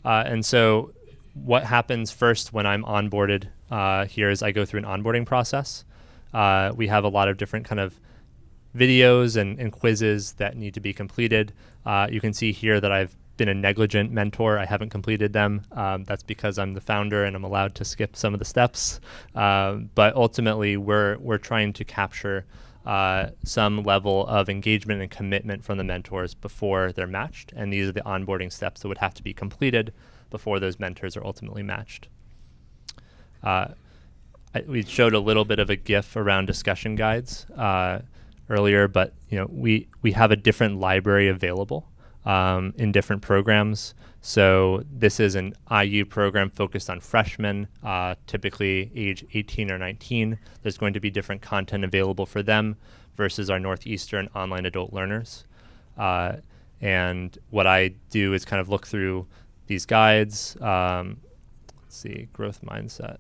C: And so what happens first when I'm onboarded here is I go through an onboarding process. We have a lot of different kind of videos and quizzes that need to be completed. You can see here that I've been a negligent mentor. I haven't completed them. That's because I'm the founder and I'm allowed to skip some of the steps. But ultimately, we're trying to capture some level of engagement and commitment from the mentors before they're matched. And these are the onboarding steps that would have to be completed before those mentors are ultimately matched. We showed a little bit of a GIF around discussion guides earlier, but we have a different library available in different programs. So this is an IU program focused on freshmen, typically age 18 or 19. There's going to be different content available for them versus our Northeastern online adult learners. And what I do is kind of look through these guides. Let's see, growth mindset.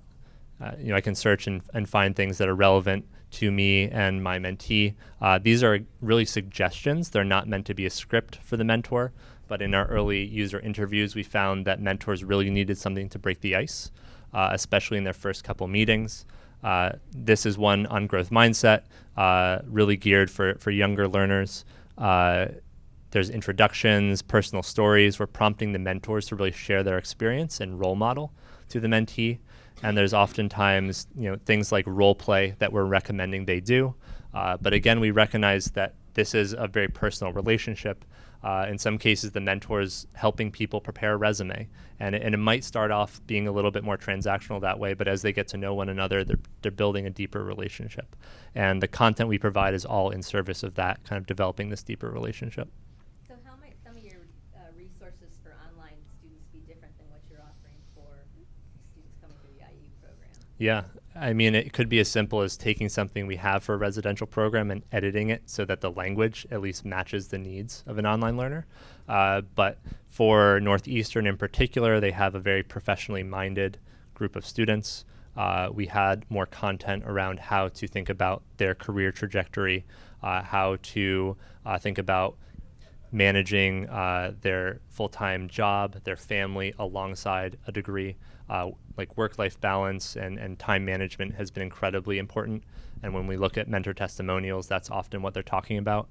C: I can search and find things that are relevant to me and my mentee. These are really suggestions. They're not meant to be a script for the mentor, but in our early user interviews, we found that mentors really needed something to break the ice, especially in their first couple meetings. This is one on growth mindset, really geared for younger learners. There's introductions, personal stories. We're prompting the mentors to really share their experience and role model to the mentee. And there's oftentimes, things like role play that we're recommending they do. But again, we recognize that this is a very personal relationship. In some cases, the mentor's helping people prepare a resume. And it might start off being a little bit more transactional that way, but as they get to know one another, they're building a deeper relationship. And the content we provide is all in service of that, kind of developing this deeper relationship.
D: So how might some of your resources for online students be different than what you're offering for students coming through the IU program?
C: Yeah, I mean, it could be as simple as taking something we have for a residential program and editing it so that the language at least matches the needs of an online learner. But for Northeastern in particular, they have a very professionally minded group of students. We had more content around how to think about their career trajectory, how to think about managing their full-time job, their family alongside a degree. Like work-life balance and time management has been incredibly important. And when we look at mentor testimonials, that's often what they're talking about.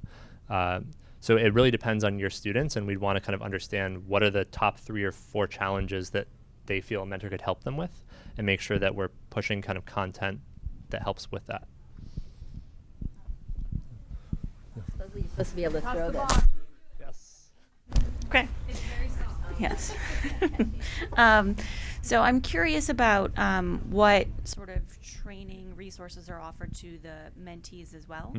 C: So it really depends on your students, and we'd want to kind of understand what are the top 3 or 4 challenges that they feel a mentor could help them with, and make sure that we're pushing kind of content that helps with that.
D: Supposedly you're supposed to be able to throw this.
C: Yes.
H: Okay. Yes. So I'm curious about what sort of training resources are offered to the mentees as well.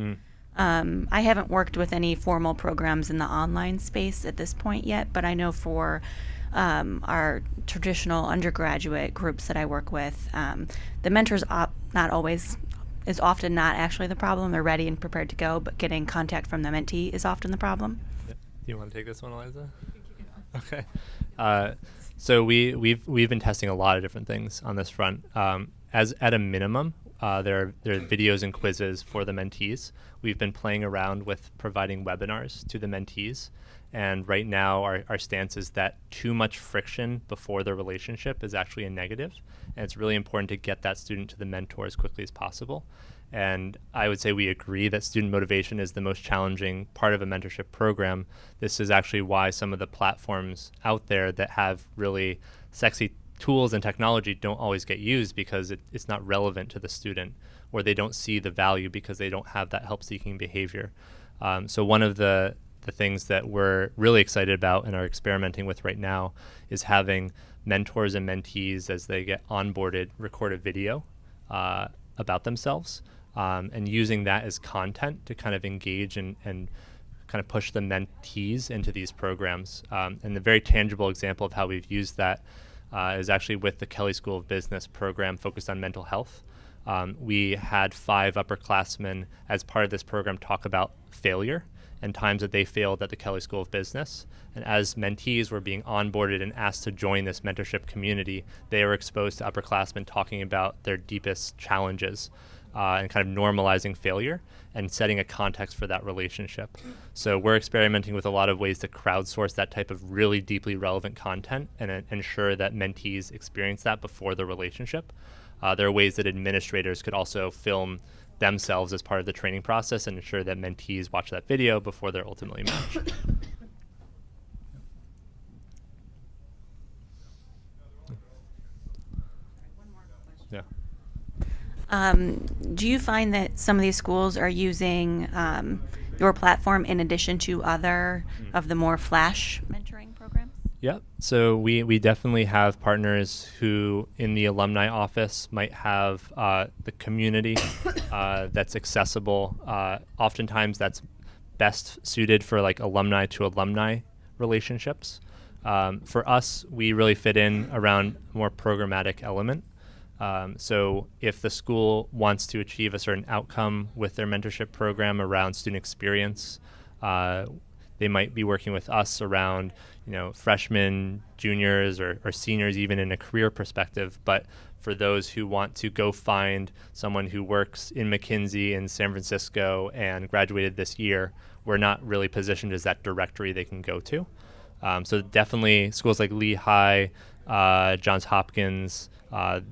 H: I haven't worked with any formal programs in the online space at this point yet, but I know for our traditional undergraduate groups that I work with, the mentors is often not actually the problem. They're ready and prepared to go, but getting contact from the mentee is often the problem.
C: Do you want to take this one, Eliza? Okay. So we've been testing a lot of different things on this front. As at a minimum, there are videos and quizzes for the mentees. We've been playing around with providing webinars to the mentees. And right now, our stance is that too much friction before the relationship is actually a negative. And it's really important to get that student to the mentor as quickly as possible. And I would say we agree that student motivation is the most challenging part of a mentorship program. This is actually why some of the platforms out there that have really sexy tools and technology don't always get used because it's not relevant to the student, or they don't see the value because they don't have that help-seeking behavior. So one of the things that we're really excited about and are experimenting with right now is having mentors and mentees, as they get onboarded, record a video about themselves, and using that as content to kind of engage and kind of push the mentees into these programs. And the very tangible example of how we've used that is actually with the Kelley School of Business program focused on mental health. We had 5 upperclassmen as part of this program talk about failure and times that they failed at the Kelley School of Business. And as mentees were being onboarded and asked to join this mentorship community, they were exposed to upperclassmen talking about their deepest challenges and kind of normalizing failure and setting a context for that relationship. So we're experimenting with a lot of ways to crowdsource that type of really deeply relevant content and ensure that mentees experience that before the relationship. There are ways that administrators could also film themselves as part of the training process and ensure that mentees watch that video before they're ultimately matched. Yeah.
H: Do you find that some of these schools are using your platform in addition to other of the more flash mentoring programs?
C: Yep. So we definitely have partners who in the alumni office might have the community that's accessible. Oftentimes that's best suited for like alumni to alumni relationships. For us, we really fit in around a more programmatic element. So if the school wants to achieve a certain outcome with their mentorship program around student experience, they might be working with us around, freshmen, juniors, or seniors, even in a career perspective. But for those who want to go find someone who works in McKinsey in San Francisco and graduated this year, we're not really positioned as that directory they can go to. So definitely schools like Lehigh, Johns Hopkins,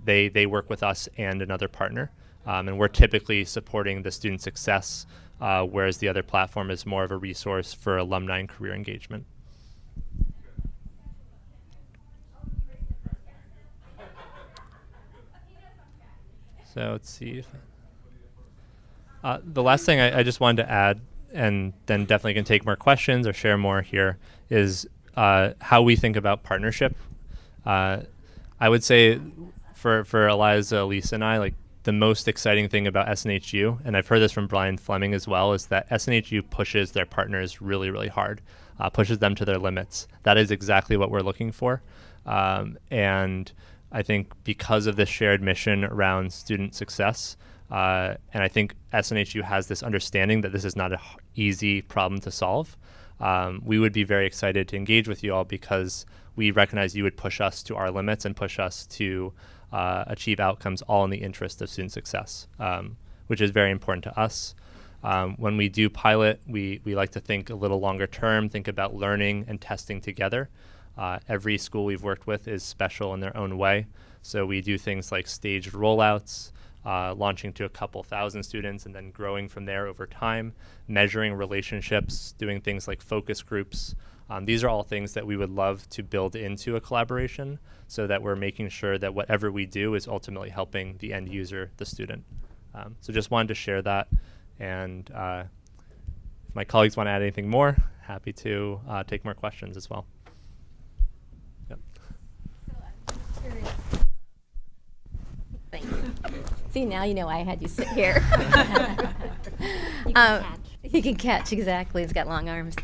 C: they work with us and another partner. And we're typically supporting the student success, whereas the other platform is more of a resource for alumni and career engagement. So let's see. The last thing I just wanted to add, and then definitely can take more questions or share more here, is how we think about partnership. I would say for Eliza, Lisa, and I, like the most exciting thing about SNHU, and I've heard this from Brian Fleming as well, is that SNHU pushes their partners really, really hard, pushes them to their limits. That is exactly what we're looking for. And I think because of this shared mission around student success, and I think SNHU has this understanding that this is not an easy problem to solve, we would be very excited to engage with you all because we recognize you would push us to our limits and push us to achieve outcomes all in the interest of student success, which is very important to us. When we do pilot, we like to think a little longer term, think about learning and testing together. Every school we've worked with is special in their own way. So we do things like staged rollouts, launching to a couple thousand students and then growing from there over time, measuring relationships, doing things like focus groups. These are all things that we would love to build into a collaboration so that we're making sure that whatever we do is ultimately helping the end user, the student. So just wanted to share that. And if my colleagues want to add anything more, happy to take more questions as well. Yep.
D: Thank you. See, now you know I had you sit here.
J: You can catch.
D: He can catch, exactly. He's got long arms.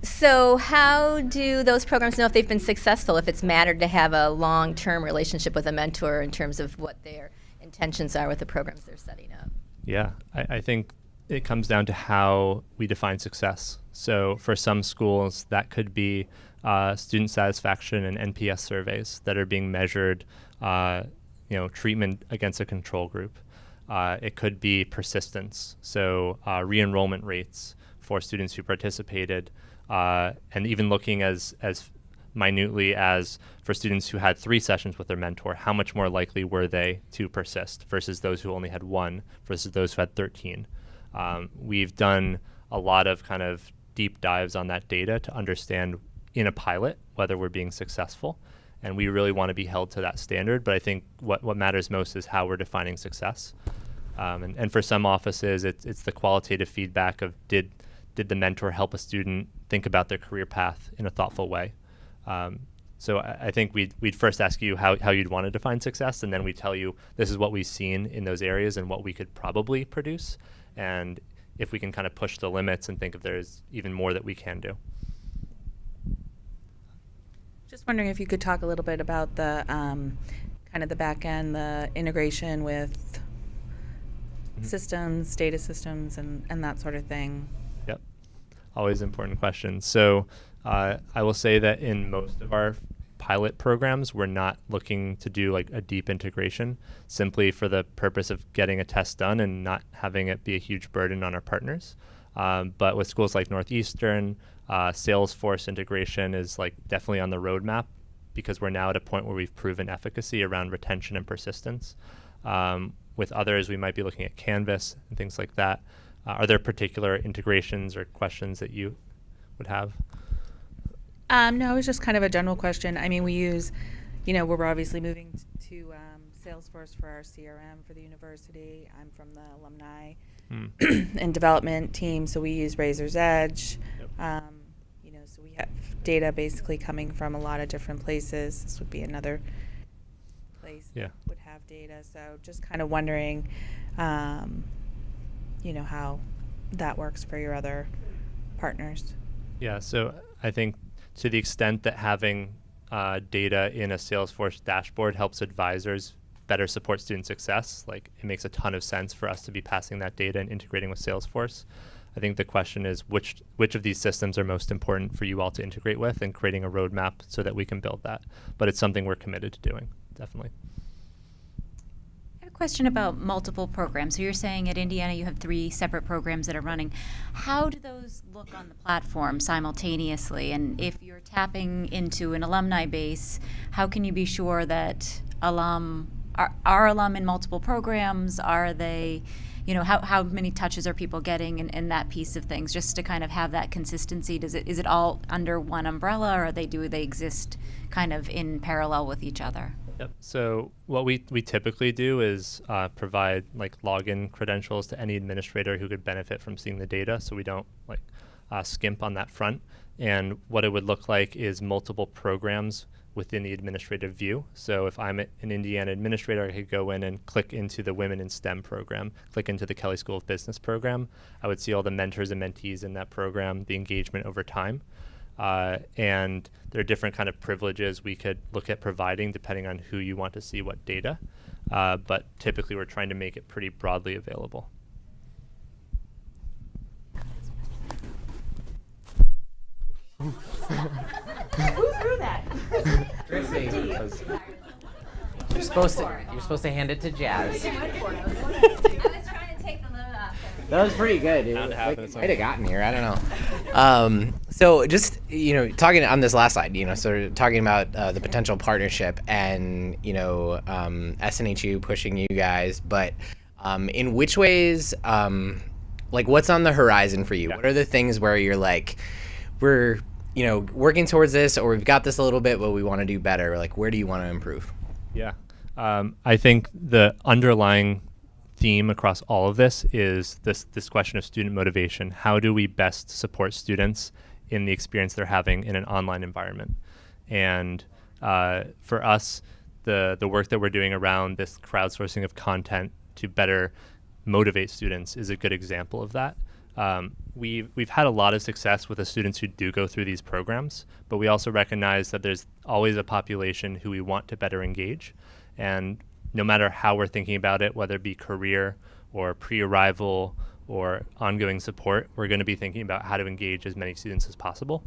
D: So how do those programs know if they've been successful, if it's mattered to have a long-term relationship with a mentor in terms of what their intentions are with the programs they're setting up?
C: Yeah, I think it comes down to how we define success. So for some schools, that could be student satisfaction and NPS surveys that are being measured, treatment against a control group. It could be persistence, so re-enrollment rates for students who participated, and even looking as minutely as for students who had 3 sessions with their mentor, how much more likely were they to persist versus those who only had 1 versus those who had 13. We've done a lot of kind of deep dives on that data to understand in a pilot whether we're being successful. and we really want to be held to that standard. But I think what matters most is how we're defining success. And for some offices, it's the qualitative feedback of did the mentor help a student think about their career path in a thoughtful way. So I think we'd first ask you how you'd want to define success, and then we tell you this is what we've seen in those areas and what we could probably produce, and if we can kind of push the limits and think if there's even more that we can do.
K: Just wondering if you could talk a little bit about the kind of the back end, the integration with systems, data systems, and that sort of thing.
C: Yep, always important questions. So I will say that in most of our pilot programs, we're not looking to do like a deep integration simply for the purpose of getting a test done and not having it be a huge burden on our partners. But with schools like Northeastern, Salesforce integration is like definitely on the roadmap because we're now at a point where we've proven efficacy around retention and persistence. With others, we might be looking at Canvas and things like that. Are there particular integrations or questions that you would have?
K: No, it's just kind of a general question. I mean, we use, we're obviously moving to Salesforce for our CRM for the university. I'm from the alumni and development team, so we use Razor's Edge. Yep. So we have data basically coming from a lot of different places. This would be another place that would have data. So just kind of wondering, how that works for your other partners.
C: Yeah, so I think to the extent that having data in a Salesforce dashboard helps advisors better support student success, like it makes a ton of sense for us to be passing that data and integrating with Salesforce. I think the question is which of these systems are most important for you all to integrate with and creating a roadmap so that we can build that. But it's something we're committed to doing, definitely.
J: I have a question about multiple programs. So you're saying at Indiana you have 3 separate programs that are running. How do those look on the platform simultaneously? And if you're tapping into an alumni base, how can you be sure that are alum in multiple programs? Are they, how many touches are people getting in that piece of things? Just to kind of have that consistency. Is it all under one umbrella, or do they exist kind of in parallel with each other?
C: Yep. So what we typically do is provide like login credentials to any administrator who could benefit from seeing the data, so we don't skimp on that front. And what it would look like is multiple programs within the administrative view. So if I'm an Indiana administrator, I could go in and click into the Women in STEM program, click into the Kelley School of Business program. I would see all the mentors and mentees in that program, the engagement over time. And there are different kind of privileges we could look at providing depending on who you want to see what data. But typically we're trying to make it pretty broadly available.
L: Who threw that? Tracy. You're supposed to hand it to Jazz.
J: I was trying to take the load off.
L: That was pretty good. It might have gotten here. I don't know. So just talking on this last slide, so talking about the potential partnership and SNHU pushing you guys, but in which ways, what's on the horizon for you? Yeah. What are the things where you're like, we're working towards this, or we've got this a little bit, but we want to do better? Like, where do you want to improve?
C: Yeah, I think the underlying theme across all of this is this question of student motivation. How do we best support students in the experience they're having in an online environment? And for us, the work that we're doing around this crowdsourcing of content to better motivate students is a good example of that. We've had a lot of success with the students who do go through these programs, but we also recognize that there's always a population who we want to better engage. And no matter how we're thinking about it, whether it be career or pre-arrival or ongoing support, we're going to be thinking about how to engage as many students as possible.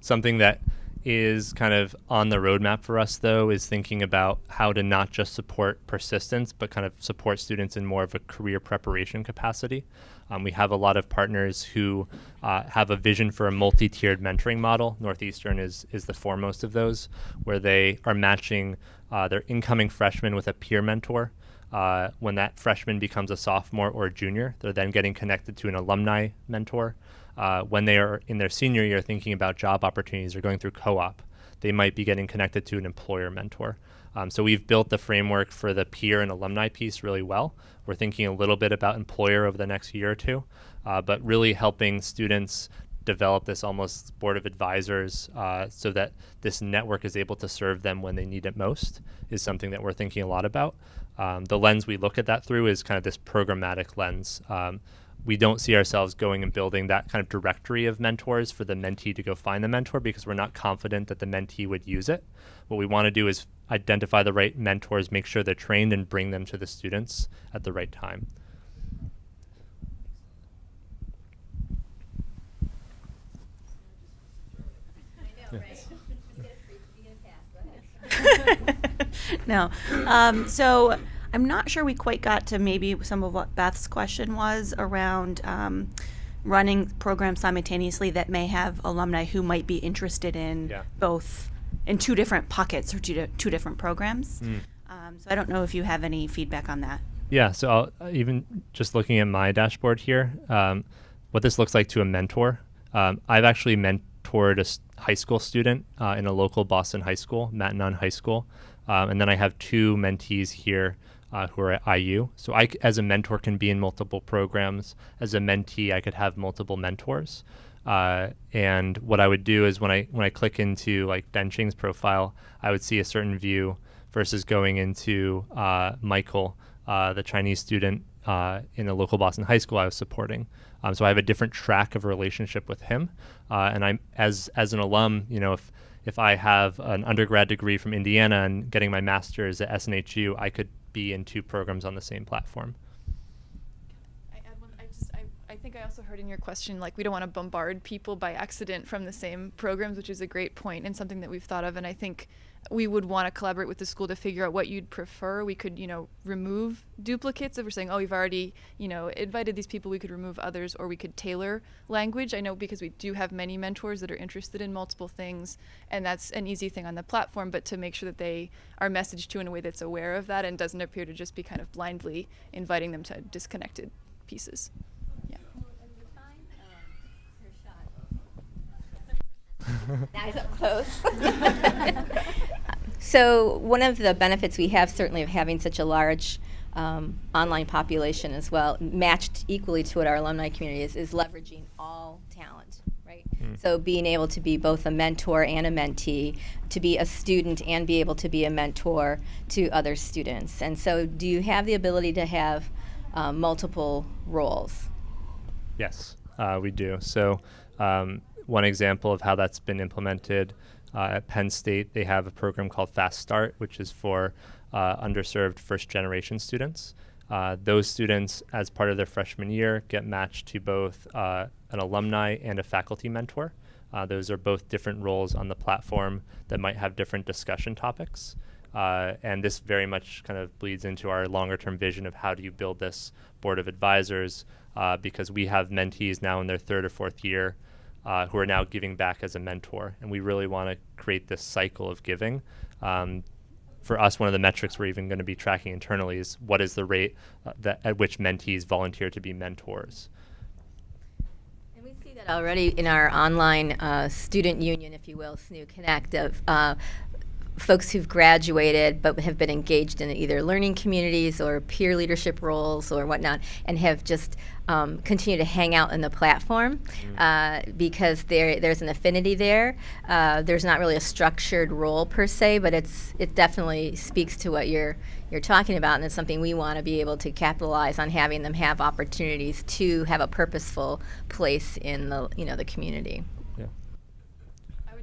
C: Something that is kind of on the roadmap for us, though, is thinking about how to not just support persistence, but kind of support students in more of a career preparation capacity. We have a lot of partners who have a vision for a multi-tiered mentoring model. Northeastern is the foremost of those, where they are matching their incoming freshman with a peer mentor. When that freshman becomes a sophomore or a junior, they're then getting connected to an alumni mentor. When they are in their senior year thinking about job opportunities or going through co-op, they might be getting connected to an employer mentor. So we've built the framework for the peer and alumni piece really well. We're thinking a little bit about employer over the next year or two, but really helping students develop this almost board of advisors so that this network is able to serve them when they need it most is something that we're thinking a lot about. The lens we look at that through is kind of this programmatic lens. We don't see ourselves going and building that kind of directory of mentors for the mentee to go find the mentor because we're not confident that the mentee would use it. What we want to do is identify the right mentors, make sure they're trained, and bring them to the students at the right time.
H: No. So I'm not sure we quite got to maybe some of what Beth's question was around running programs simultaneously that may have alumni who might be interested in both in two different pockets or two different programs. So I don't know if you have any feedback on that.
C: Yeah, so even just looking at my dashboard here, what this looks like to a mentor. I've actually mentored a high school student in a local Boston high school, Mattanon High School. And then I have 2 mentees here who are at IU. So I, as a mentor, can be in multiple programs. As a mentee, I could have multiple mentors. And what I would do is when I click into like Denching's profile, I would see a certain view versus going into Michael, the Chinese student in a local Boston high school I was supporting. So I have a different track of a relationship with him. And I'm as an alum, you know, if I have an undergrad degree from Indiana and getting my master's at SNHU, I could be in 2 programs on the same platform.
B: I think I also heard in your question, like, we don't want to bombard people by accident from the same programs, which is a great point and something that we've thought of. And I think we would want to collaborate with the school to figure out what you'd prefer. We could, remove duplicates if we're saying, oh, we've already, invited these people, we could remove others, or we could tailor language. I know because we do have many mentors that are interested in multiple things, and that's an easy thing on the platform, but to make sure that they are messaged to in a way that's aware of that and doesn't appear to just be kind of blindly inviting them to disconnected pieces.
D: Nice up close. So one of the benefits we have certainly of having such a large online population as well, matched equally to what our alumni community is leveraging all talent, right? So being able to be both a mentor and a mentee, to be a student and be able to be a mentor to other students. And so do you have the ability to have multiple roles?
C: Yes, we do. So one example of how that's been implemented at Penn State, they have a program called Fast Start, which is for underserved first-generation students. Those students, as part of their freshman year, get matched to both an alumni and a faculty mentor. Those are both different roles on the platform that might have different discussion topics. And this very much kind of bleeds into our longer-term vision of how do you build this board of advisors, because we have mentees now in their 3rd or 4th year who are now giving back as a mentor. And we really want to create this cycle of giving. For us, one of the metrics we're even going to be tracking internally is what is the rate at which mentees volunteer to be mentors.
D: And we see that already in our online student union, if you will, SNU Connect, of folks who've graduated but have been engaged in either learning communities or peer leadership roles or whatnot, and have just continued to hang out in the platform because there's an affinity there. There's not really a structured role per se, but it definitely speaks to what you're talking about, and it's something we want to be able to capitalize on, having them have opportunities to have a purposeful place in the community.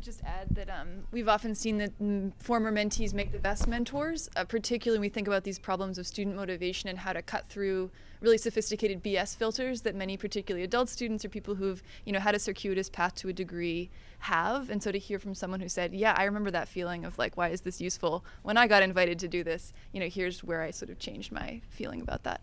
B: Just add that we've often seen that former mentees make the best mentors, particularly when we think about these problems of student motivation and how to cut through really sophisticated BS filters that many, particularly adult students or people who've had a circuitous path to a degree have. And so to hear from someone who said, yeah, I remember that feeling of like, why is this useful? When I got invited to do this, here's where I sort of changed my feeling about that.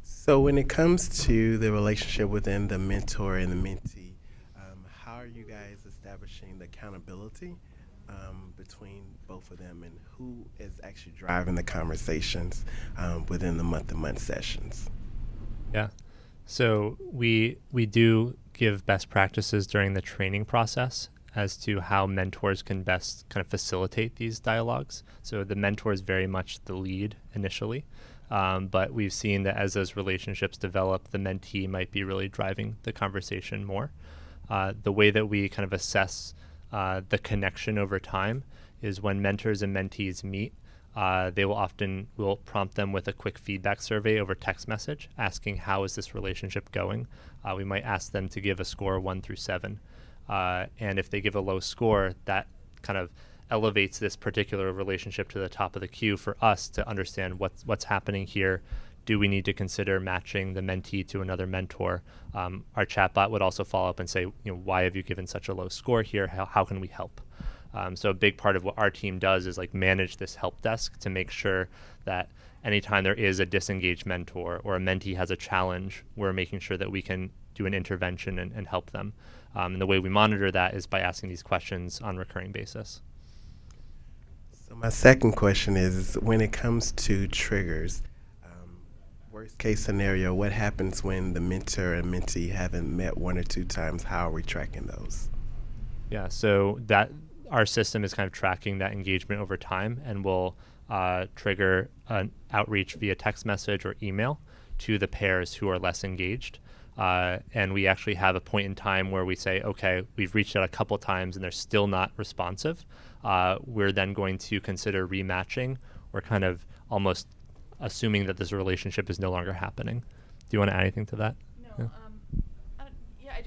M: So when it comes to the relationship within the mentor and the mentee, how are you guys establishing the accountability between both of them, and who is actually driving the conversations within the month-to-month sessions?
C: Yeah, so we do give best practices during the training process as to how mentors can best kind of facilitate these dialogues. So the mentor is very much the lead initially, but we've seen that as those relationships develop, the mentee might be really driving the conversation more. The way that we kind of assess the connection over time is when mentors and mentees meet, we'll prompt them with a quick feedback survey over text message, asking how is this relationship going. We might ask them to give a score 1 through 7. And if they give a low score, that kind of elevates this particular relationship to the top of the queue for us to understand what's happening here. Do we need to consider matching the mentee to another mentor? Our chatbot would also follow up and say, why have you given such a low score here? How can we help? So a big part of what our team does is like manage this help desk to make sure that anytime there is a disengaged mentor or a mentee has a challenge, we're making sure that we can do an intervention and help them. And the way we monitor that is by asking these questions on a recurring basis.
M: So my second question is, when it comes to triggers, worst case scenario, what happens when the mentor and mentee haven't met 1 or 2 times? How are we tracking those?
C: Yeah, so that our system is kind of tracking that engagement over time, and will trigger an outreach via text message or email to the pairs who are less engaged. And we actually have a point in time where we say, okay, we've reached out a couple times and they're still not responsive. We're then going to consider rematching, or kind of almost assuming that this relationship is no longer happening. Do you want to add anything to that?
B: No.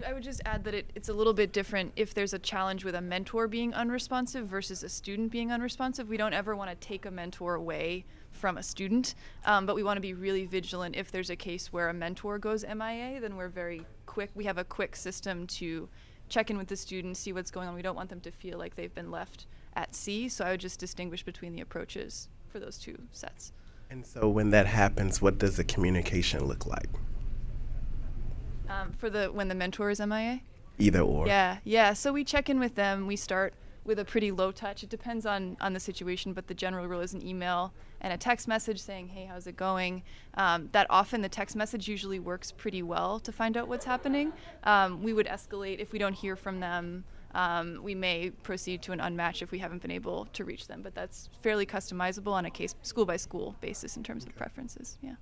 B: I would just add that it's a little bit different if there's a challenge with a mentor being unresponsive versus a student being unresponsive. We don't ever want to take a mentor away from a student, but we want to be really vigilant. If there's a case where a mentor goes MIA, then we're very quick. We have a quick system to check in with the student, see what's going on. We don't want them to feel like they've been left at sea. So I would just distinguish between the approaches for those 2 sets.
M: And so when that happens, what does the communication look like?
B: When the mentor is MIA?
M: Either or.
B: Yeah. So we check in with them. We start with a pretty low touch. It depends on the situation, but the general rule is an email and a text message saying, hey, how's it going? That often the text message usually works pretty well to find out what's happening. We would escalate if we don't hear from them. We may proceed to an unmatch if we haven't been able to reach them, but that's fairly customizable on a case school by school basis in terms of preferences. Yeah.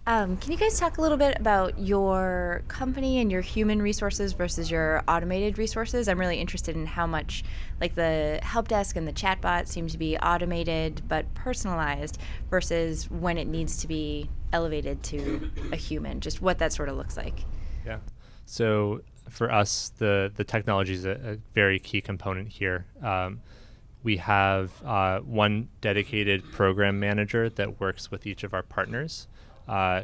I: Can you guys talk a little bit about your company and your human resources versus your automated resources? I'm really interested in how much, like, the help desk and the chatbot seem to be automated but personalized versus when it needs to be elevated to a human, just what that sort of looks like.
C: Yeah. So for us, the technology is a very key component here. We have one dedicated program manager that works with each of our partners,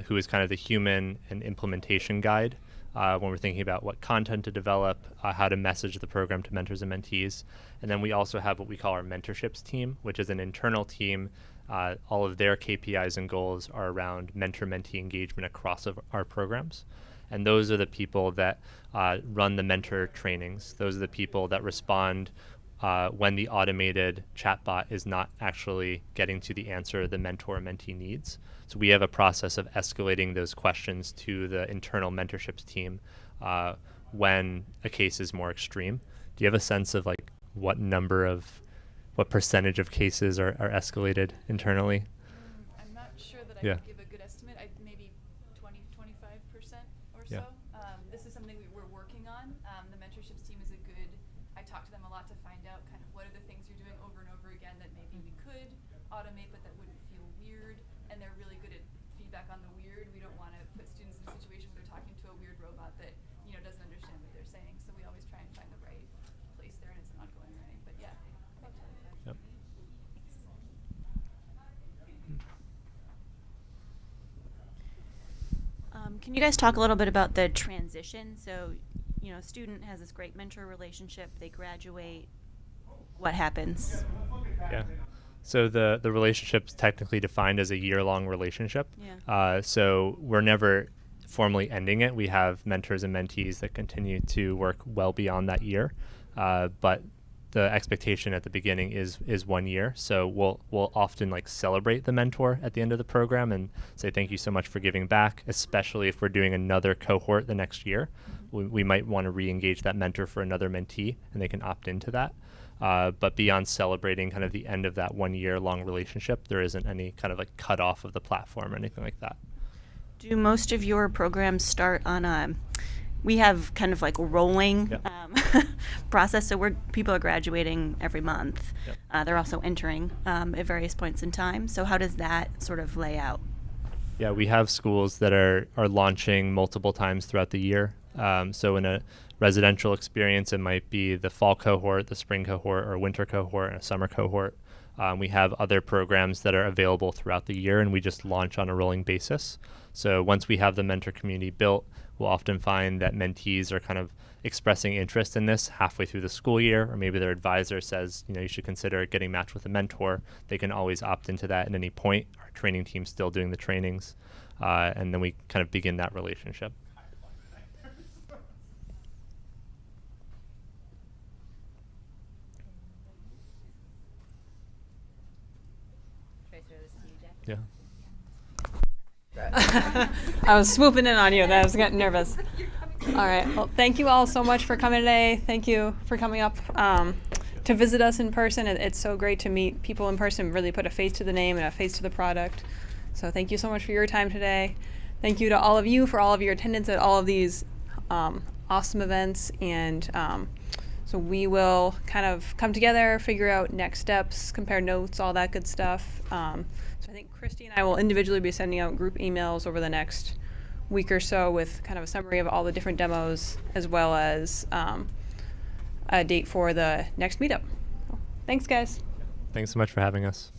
C: who is kind of the human and implementation guide when we're thinking about what content to develop, how to message the program to mentors and mentees. And then we also have what we call our mentorships team, which is an internal team. All of their KPIs and goals are around mentor-mentee engagement across our programs. And those are the people that run the mentor trainings. Those are the people that respond when the automated chatbot is not actually getting to the answer the mentor or mentee needs. So we have a process of escalating those questions to the internal mentorships team when a case is more extreme. Do you have a sense of like what percentage of cases are escalated internally?
B: I'm not sure that I
C: Yeah.
B: could give a good estimate. Maybe 20-25% or so.
C: Yeah.
B: This is something we're working on. The mentorships team is I talk to them a lot to find out kind of what are the things you're doing over and over again that maybe we could automate but that wouldn't feel weird. And they're really good at feedback on the weird. We don't want to put students in a situation where they're talking to a weird robot that doesn't understand what they're saying. So we always try and find the right place there, and it's an ongoing learning. But yeah.
C: Yep.
H: Can you guys talk a little bit about the transition? So, a student has this great mentor relationship, they graduate, what happens?
C: Yeah. So the relationship's technically defined as a year-long relationship.
H: Yeah.
C: So we're never formally ending it. We have mentors and mentees that continue to work well beyond that year. But the expectation at the beginning is 1 year. So we'll often like celebrate the mentor at the end of the program and say thank you so much for giving back, especially if we're doing another cohort the next year. We might want to re-engage that mentor for another mentee, and they can opt into that. But beyond celebrating kind of the end of that 1 year long relationship, there isn't any kind of like cutoff of the platform or anything like that.
H: Do most of your programs start on we have kind of like a rolling process, so people are graduating every month.
C: Yep.
H: They're also entering at various points in time. So how does that sort of lay out?
C: Yeah, we have schools that are launching multiple times throughout the year. So in a residential experience, it might be the fall cohort, the spring cohort, or winter cohort, and a summer cohort. We have other programs that are available throughout the year, and we just launch on a rolling basis. So once we have the mentor community built, we'll often find that mentees are kind of expressing interest in this halfway through the school year, or maybe their advisor says, you should consider getting matched with a mentor. They can always opt into that at any point. Our training team's still doing the trainings, and then we kind of begin that relationship. Yeah.
E: I was swooping in on you. I was getting nervous. All right. Well, thank you all so much for coming today. Thank you for coming up to visit us in person. It's so great to meet people in person, really put a face to the name and a face to the product. So thank you so much for your time today. Thank you to all of you for all of your attendance at all of these awesome events. And so we will kind of come together, figure out next steps, compare notes, all that good stuff. So I think Christy and I will individually be sending out group emails over the next week or so with kind of a summary of all the different demos, as well as a date for the next meetup. So, thanks, guys.
C: Thanks so much for having us.